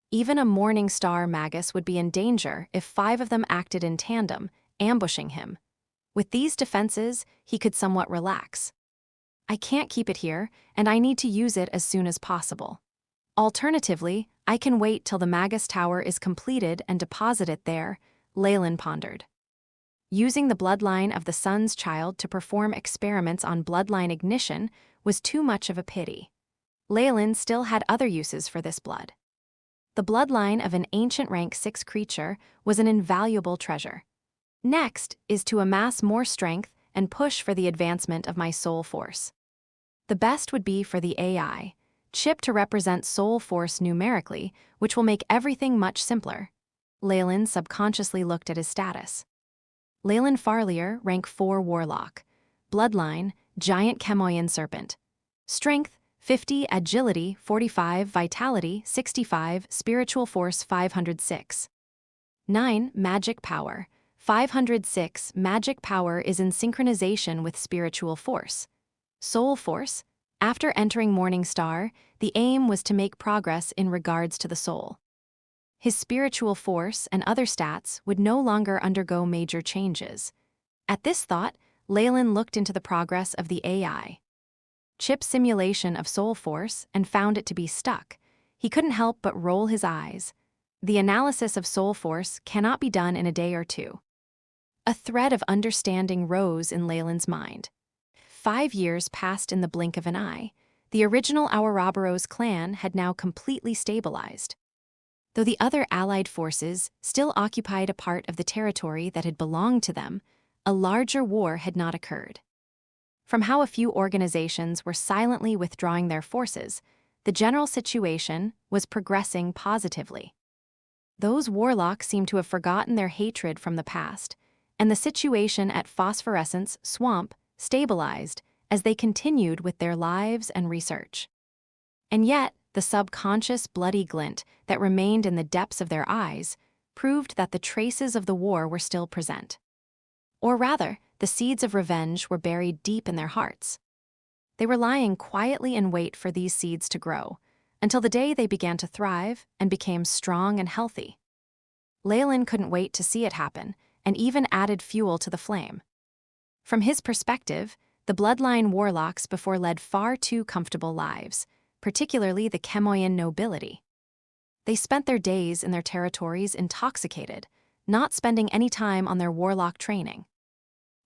[SPEAKER 2] Even a Morning Star Magus would be in danger if 5 of them acted in tandem, ambushing him. With these defenses, he could somewhat relax. I can't keep it here, and I need to use it as soon as possible. Alternatively, I can wait till the Magus Tower is completed and deposit it there, Leyland pondered. Using the bloodline of the Sun's child to perform experiments on bloodline ignition was too much of a pity. Leyland still had other uses for this blood. The bloodline of an ancient rank 6 creature was an invaluable treasure. Next is to amass more strength and push for the advancement of my soul force. The best would be for the AI, Chip, to represent soul force numerically, which will make everything much simpler. Leyland subconsciously looked at his status. Leyland Farlier, rank 4 Warlock. Bloodline, Giant Chemoyan Serpent. Strength, 50, Agility, 45, Vitality, 65, Spiritual Force, 506. 9. Magic Power. 506. Magic Power is in synchronization with Spiritual Force. Soul Force. After entering Morning Star, the aim was to make progress in regards to the soul. His spiritual force and other stats would no longer undergo major changes. At this thought, Leyland looked into the progress of the AI. Chip's simulation of soul force and found it to be stuck. He couldn't help but roll his eyes. The analysis of soul force cannot be done in a day or two. A thread of understanding rose in Leyland's mind. 5 years passed in the blink of an eye. The original Ouroboros clan had now completely stabilized. Though the other allied forces still occupied a part of the territory that had belonged to them, a larger war had not occurred. From how a few organizations were silently withdrawing their forces, the general situation was progressing positively. Those warlocks seemed to have forgotten their hatred from the past, and the situation at Phosphorescence Swamp stabilized as they continued with their lives and research. And yet, the subconscious bloody glint that remained in the depths of their eyes proved that the traces of the war were still present. Or rather, the seeds of revenge were buried deep in their hearts. They were lying quietly in wait for these seeds to grow, until the day they began to thrive and became strong and healthy. Leyland couldn't wait to see it happen, and even added fuel to the flame. From his perspective, the bloodline warlocks before led far too comfortable lives, particularly the Chemoyan nobility. They spent their days in their territories intoxicated, not spending any time on their warlock training.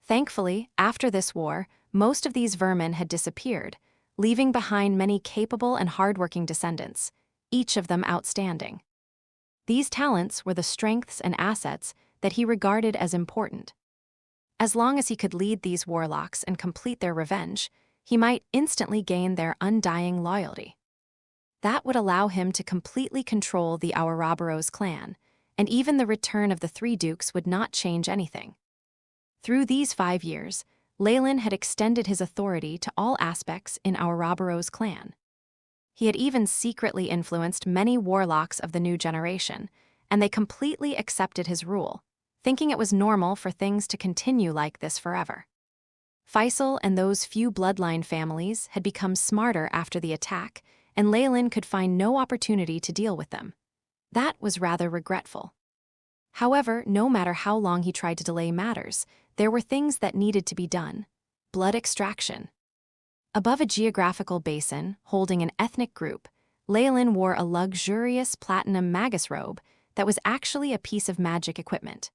[SPEAKER 2] Thankfully, after this war, most of these vermin had disappeared, leaving behind many capable and hardworking descendants, each of them outstanding. These talents were the strengths and assets that he regarded as important. As long as he could lead these warlocks and complete their revenge, he might instantly gain their undying loyalty. That would allow him to completely control the Ouroboros clan, and even the return of the 3 dukes would not change anything. Through these 5 years, Leyland had extended his authority to all aspects in Ouroboros clan. He had even secretly influenced many warlocks of the new generation, and they completely accepted his rule, thinking it was normal for things to continue like this forever. Faisal and those few bloodline families had become smarter after the attack, and Leyland could find no opportunity to deal with them. That was rather regretful. However, no matter how long he tried to delay matters, there were things that needed to be done. Blood extraction. Above a geographical basin holding an ethnic group, Leyland wore a luxurious platinum Magus robe that was actually a piece of magic equipment.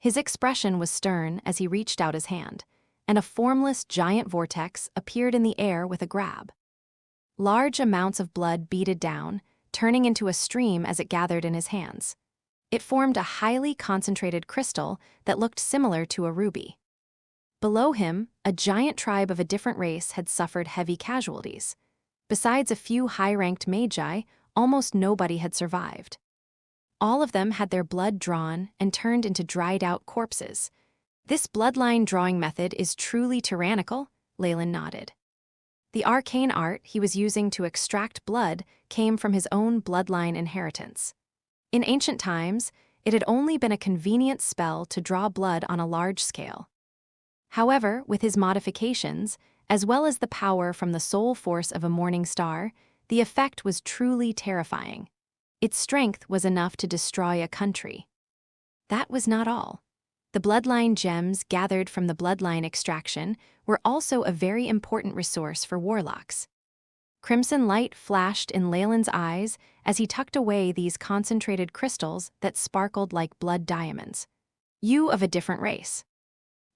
[SPEAKER 2] His expression was stern as he reached out his hand, and a formless giant vortex appeared in the air with a grab. Large amounts of blood beaded down, turning into a stream as it gathered in his hands. It formed a highly concentrated crystal that looked similar to a ruby. Below him, a giant tribe of a different race had suffered heavy casualties. Besides a few high-ranked magi, almost nobody had survived. All of them had their blood drawn and turned into dried-out corpses. This bloodline drawing method is truly tyrannical, Leyland nodded. The arcane art he was using to extract blood came from his own bloodline inheritance. In ancient times, it had only been a convenient spell to draw blood on a large scale. However, with his modifications, as well as the power from the soul force of a morning star, the effect was truly terrifying. Its strength was enough to destroy a country. That was not all. The bloodline gems gathered from the bloodline extraction were also a very important resource for warlocks. Crimson light flashed in Leyland's eyes as he tucked away these concentrated crystals that sparkled like blood diamonds. You of a different race.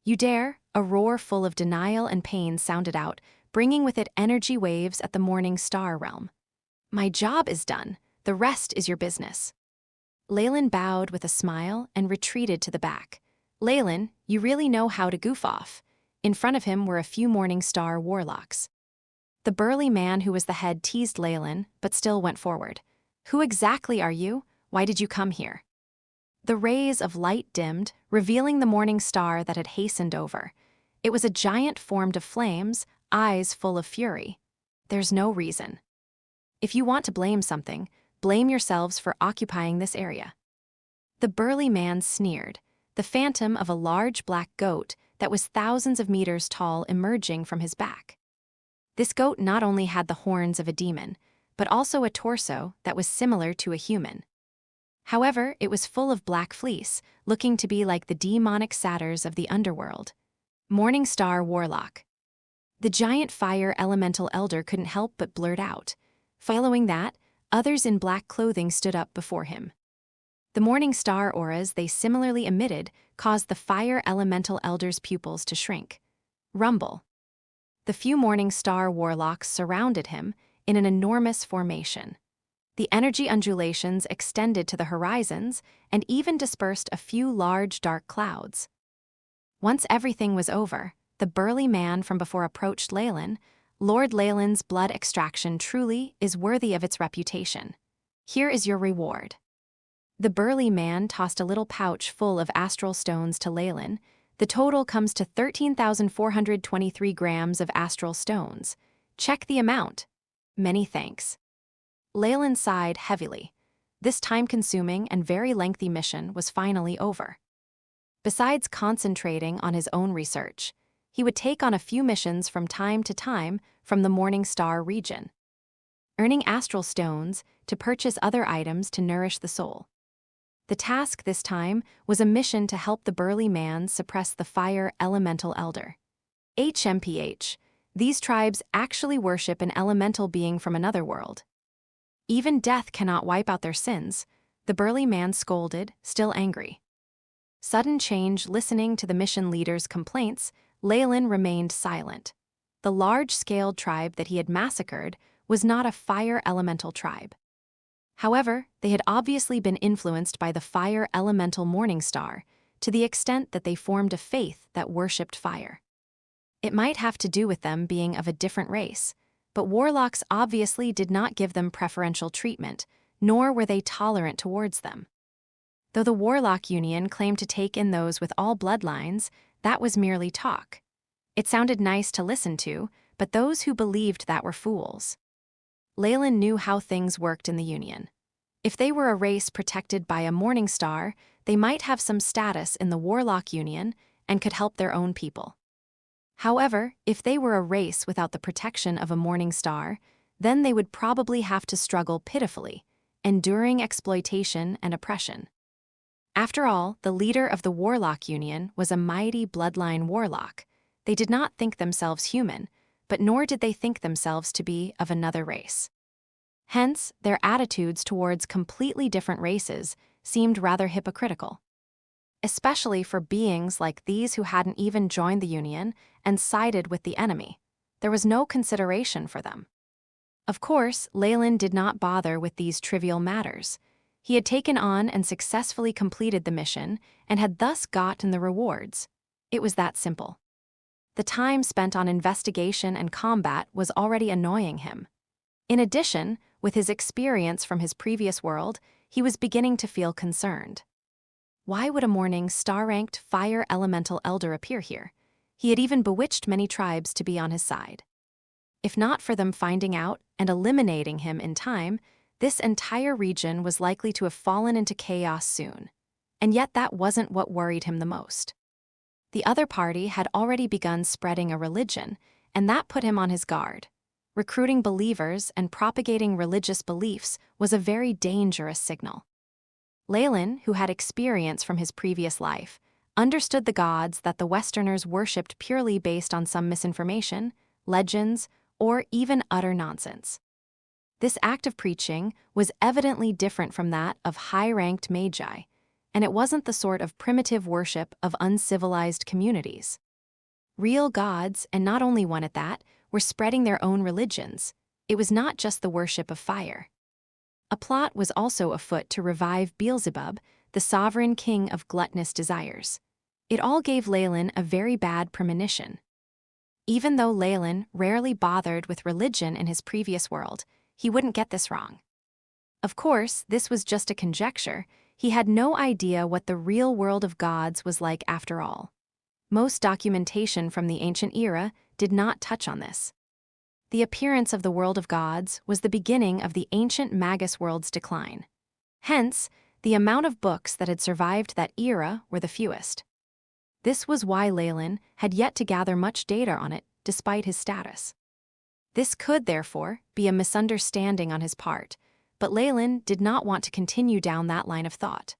[SPEAKER 2] You dare? A roar full of denial and pain sounded out, bringing with it energy waves at the morning star realm. My job is done. The rest is your business. Leyland bowed with a smile and retreated to the back. Leyland, you really know how to goof off. In front of him were a few morning star warlocks. The burly man who was the head teased Leyland, but still went forward. Who exactly are you? Why did you come here? The rays of light dimmed, revealing the morning star that had hastened over. It was a giant formed of flames, eyes full of fury. There's no reason. If you want to blame something, blame yourselves for occupying this area. The burly man sneered, the phantom of a large black goat that was thousands of meters tall emerging from his back. This goat not only had the horns of a demon, but also a torso that was similar to a human. However, it was full of black fleece, looking to be like the demonic satyrs of the underworld. Morning Star Warlock. The giant fire elemental elder couldn't help but blurt out. Following that, others in black clothing stood up before him. The morning star auras they similarly emitted caused the fire elemental elder's pupils to shrink. Rumble. The few morning star warlocks surrounded him in an enormous formation. The energy undulations extended to the horizons and even dispersed a few large dark clouds. Once everything was over, the burly man from before approached Leyland. Lord Leyland's blood extraction truly is worthy of its reputation. Here is your reward. The burly man tossed a little pouch full of astral stones to Leyland. The total comes to 13,423 grams of astral stones. Check the amount. Many thanks. Leyland sighed heavily. This time-consuming and very lengthy mission was finally over. Besides concentrating on his own research, he would take on a few missions from time to time from the Morning Star region, earning astral stones to purchase other items to nourish the soul. The task this time was a mission to help the burly man suppress the fire elemental elder. HMPH. These tribes actually worship an elemental being from another world. Even death cannot wipe out their sins, the burly man scolded, still angry. Sudden change listening to the mission leader's complaints, Leyland remained silent. The large-scaled tribe that he had massacred was not a fire elemental tribe. However, they had obviously been influenced by the fire elemental morning star to the extent that they formed a faith that worshipped fire. It might have to do with them being of a different race, but warlocks obviously did not give them preferential treatment, nor were they tolerant towards them. Though the Warlock Union claimed to take in those with all bloodlines, that was merely talk. It sounded nice to listen to, but those who believed that were fools. Leyland knew how things worked in the Union. If they were a race protected by a morning star, they might have some status in the Warlock Union and could help their own people. However, if they were a race without the protection of a morning star, then they would probably have to struggle pitifully, enduring exploitation and oppression. After all, the leader of the Warlock Union was a mighty bloodline warlock. They did not think themselves human, but nor did they think themselves to be of another race. Hence, their attitudes towards completely different races seemed rather hypocritical. Especially for beings like these who hadn't even joined the Union and sided with the enemy. There was no consideration for them. Of course, Leyland did not bother with these trivial matters. He had taken on and successfully completed the mission and had thus gotten the rewards. It was that simple. The time spent on investigation and combat was already annoying him. In addition, with his experience from his previous world, he was beginning to feel concerned. Why would a morning star-ranked fire elemental elder appear here? He had even bewitched many tribes to be on his side. If not for them finding out and eliminating him in time, this entire region was likely to have fallen into chaos soon. And yet that wasn't what worried him the most. The other party had already begun spreading a religion, and that put him on his guard. Recruiting believers and propagating religious beliefs was a very dangerous signal. Leyland, who had experience from his previous life, understood the gods that the Westerners worshipped purely based on some misinformation, legends, or even utter nonsense. This act of preaching was evidently different from that of high-ranked magi, and it wasn't the sort of primitive worship of uncivilized communities. Real gods, and not only one at that, were spreading their own religions. It was not just the worship of fire. A plot was also afoot to revive Beelzebub, the sovereign king of gluttonous desires. It all gave Leyland a very bad premonition. Even though Leyland rarely bothered with religion in his previous world, he wouldn't get this wrong. Of course, this was just a conjecture. He had no idea what the real world of gods was like after all. Most documentation from the ancient era did not touch on this. The appearance of the world of gods was the beginning of the ancient Magus world's decline. Hence, the amount of books that had survived that era were the fewest. This was why Leyland had yet to gather much data on it, despite his status. This could, therefore, be a misunderstanding on his part, but Leyland did not want to continue down that line of thought.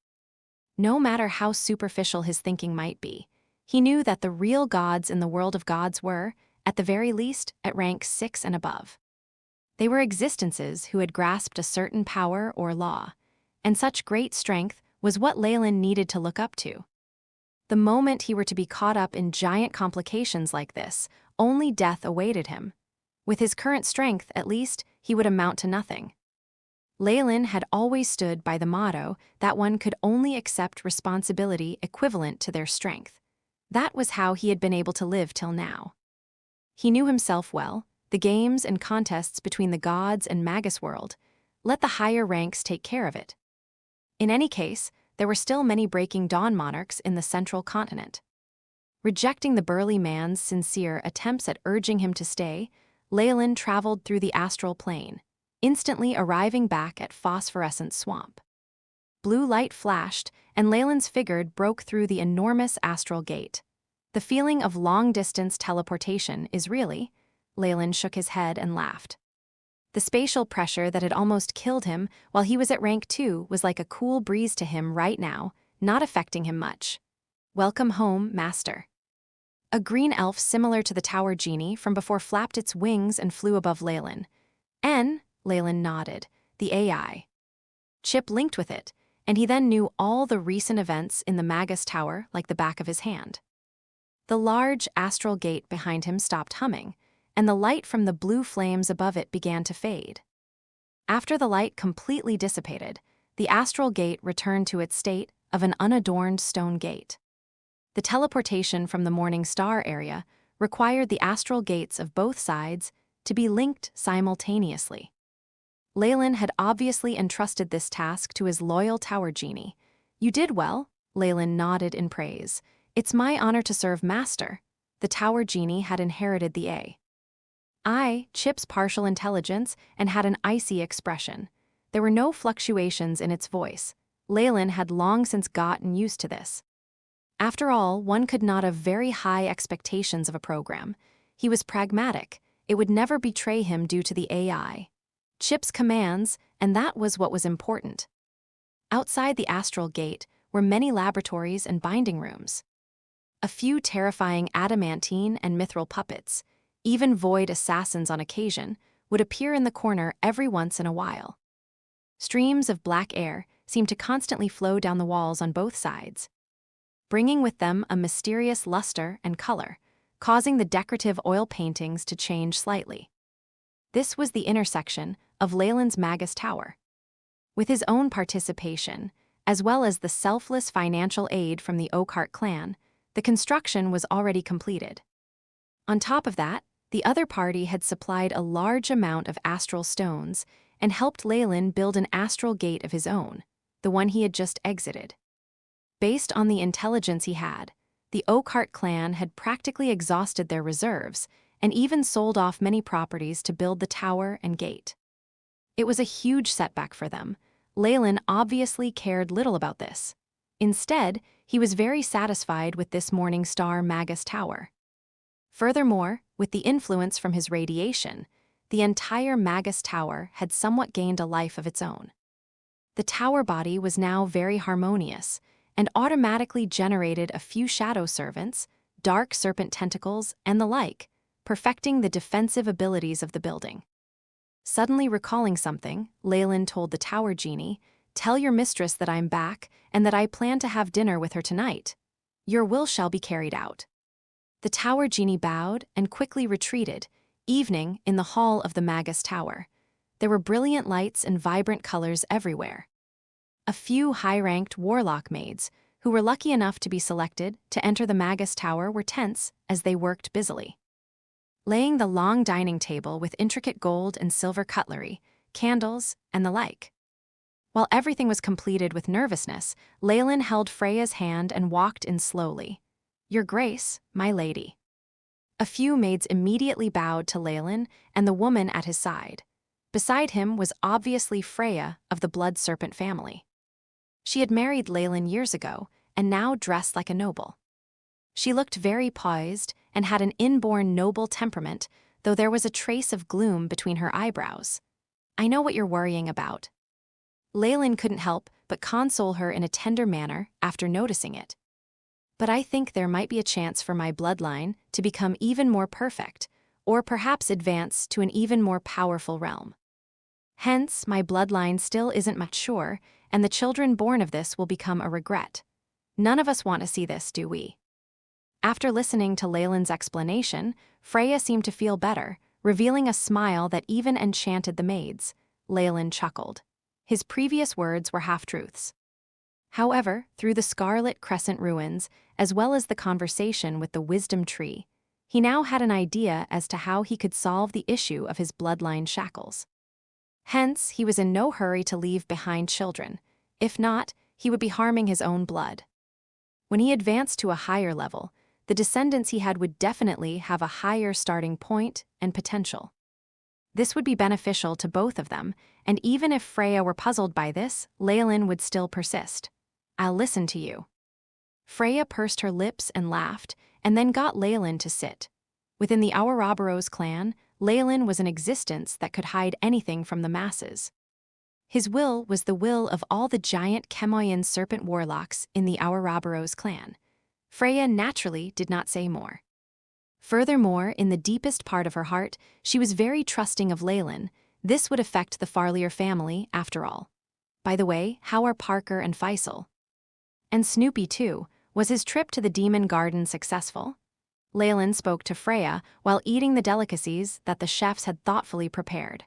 [SPEAKER 2] No matter how superficial his thinking might be, he knew that the real gods in the world of gods were, at the very least, at rank 6 and above. They were existences who had grasped a certain power or law, and such great strength was what Leyland needed to look up to. The moment he were to be caught up in giant complications like this, only death awaited him. With his current strength, at least, he would amount to nothing. Leyland had always stood by the motto that one could only accept responsibility equivalent to their strength. That was how he had been able to live till now. He knew himself well, the games and contests between the gods and Magus world. Let the higher ranks take care of it. In any case, there were still many breaking dawn monarchs in the central continent. Rejecting the burly man's sincere attempts at urging him to stay, Leyland traveled through the astral plane, instantly arriving back at Phosphorescent Swamp. Blue light flashed, and Leyland's figure broke through the enormous astral gate. The feeling of long-distance teleportation is really... Leyland shook his head and laughed. The spatial pressure that had almost killed him while he was at rank 2 was like a cool breeze to him right now, not affecting him much. Welcome home, Master. A green elf similar to the tower genie from before flapped its wings and flew above Leyland. Leyland nodded, the AI. Chip linked with it, and he then knew all the recent events in the Magus Tower like the back of his hand. The large astral gate behind him stopped humming, and the light from the blue flames above it began to fade. After the light completely dissipated, the astral gate returned to its state of an unadorned stone gate. The teleportation from the Morning Star area required the astral gates of both sides to be linked simultaneously. Leyland had obviously entrusted this task to his loyal tower genie. You did well, Leyland nodded in praise. It's my honor to serve Master. The tower genie had inherited the A. Chip's partial intelligence and had an icy expression. There were no fluctuations in its voice. Leyland had long since gotten used to this. After all, one could not have very high expectations of a program. He was pragmatic. It would never betray him due to the AI. Chip's commands, and that was what was important. Outside the astral gate were many laboratories and binding rooms. A few terrifying adamantine and mithril puppets, even void assassins on occasion, would appear in the corner every once in a while. Streams of black air seemed to constantly flow down the walls on both sides, bringing with them a mysterious luster and color, causing the decorative oil paintings to change slightly. This was the intersection of Leyland's Magus Tower. With his own participation, as well as the selfless financial aid from the Oakhart clan, the construction was already completed. On top of that, the other party had supplied a large amount of astral stones and helped Leyland build an astral gate of his own. the one he had just exited. Based on the intelligence he had, the Oakhart clan had practically exhausted their reserves and even sold off many properties to build the tower and gate. It was a huge setback for them. Leyland obviously cared little about this. Instead, he was very satisfied with this Morning Star Magus tower. Furthermore, with the influence from his radiation, the entire Magus tower had somewhat gained a life of its own. The tower body was now very harmonious and automatically generated a few shadow servants, dark serpent tentacles, and the like, perfecting the defensive abilities of the building. Suddenly recalling something, Leyland told the tower genie, "Tell your mistress that I'm back and that I plan to have dinner with her tonight. Your will shall be carried out." The tower genie bowed and quickly retreated. Evening in the hall of the Magus Tower. There were brilliant lights and vibrant colors everywhere. A few high-ranked Warlock maids, who were lucky enough to be selected to enter the Magus Tower, were tense as they worked busily. Laying the long dining table with intricate gold and silver cutlery, candles, and the like. While everything was completed with nervousness, Leyland held Freya's hand and walked in slowly. "Your Grace, my lady." A few maids immediately bowed to Leyland and the woman at his side. Beside him was obviously Freya of the Blood Serpent family. She had married Leyland years ago and now dressed like a noble. She looked very poised and had an inborn noble temperament, though there was a trace of gloom between her eyebrows. "I know what you're worrying about." Leyland couldn't help but console her in a tender manner after noticing it. "But I think there might be a chance for my bloodline to become even more perfect, or perhaps advance to an even more powerful realm. Hence, my bloodline still isn't mature, and the children born of this will become a regret. None of us want to see this, do we?" After listening to Leyland's explanation, Freya seemed to feel better, revealing a smile that even enchanted the maids. Leyland chuckled. His previous words were half-truths. However, through the Scarlet Crescent ruins, as well as the conversation with the Wisdom Tree, he now had an idea as to how he could solve the issue of his bloodline shackles. Hence, he was in no hurry to leave behind children. If not, he would be harming his own blood. When he advanced to a higher level, the descendants he had would definitely have a higher starting point and potential. This would be beneficial to both of them, and even if Freya were puzzled by this, Leyland would still persist. "I'll listen to you." Freya pursed her lips and laughed, and then got Leyland to sit. Within the Ouroboros clan, Leyland was an existence that could hide anything from the masses. His will was the will of all the giant Chemoyan serpent warlocks in the Ouroboros clan. Freya naturally did not say more. Furthermore, in the deepest part of her heart, she was very trusting of Leyland. This would affect the Farlier family, after all. By the way, how are Parker and Faisal? And Snoopy, too. Was his trip to the Demon Garden successful? Leyland spoke to Freya while eating the delicacies that the chefs had thoughtfully prepared.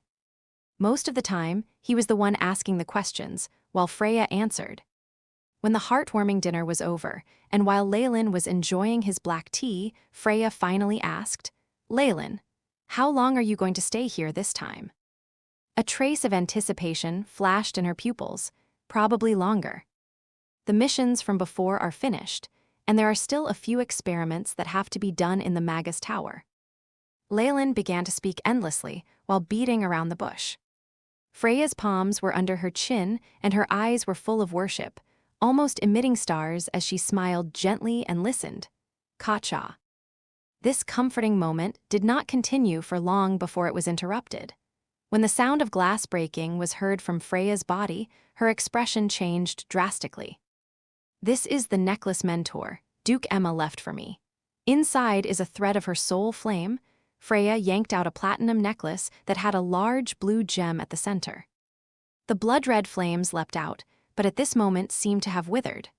[SPEAKER 2] Most of the time, he was the one asking the questions, while Freya answered. When the heartwarming dinner was over, and while Leyland was enjoying his black tea, Freya finally asked, "Leyland, how long are you going to stay here this time?" A trace of anticipation flashed in her pupils, probably longer. The missions from before are finished, and there are still a few experiments that have to be done in the Magus Tower. Leyland began to speak endlessly while beating around the bush. Freya's palms were under her chin and her eyes were full of worship, almost emitting stars as she smiled gently and listened. Ka-cha. This comforting moment did not continue for long before it was interrupted. When the sound of glass breaking was heard from Freya's body, her expression changed drastically. "This is the necklace mentor Duke Emma left for me. Inside is a thread of her soul flame." Freya yanked out a platinum necklace that had a large blue gem at the center. The blood-red flames leapt out, but at this moment seemed to have withered.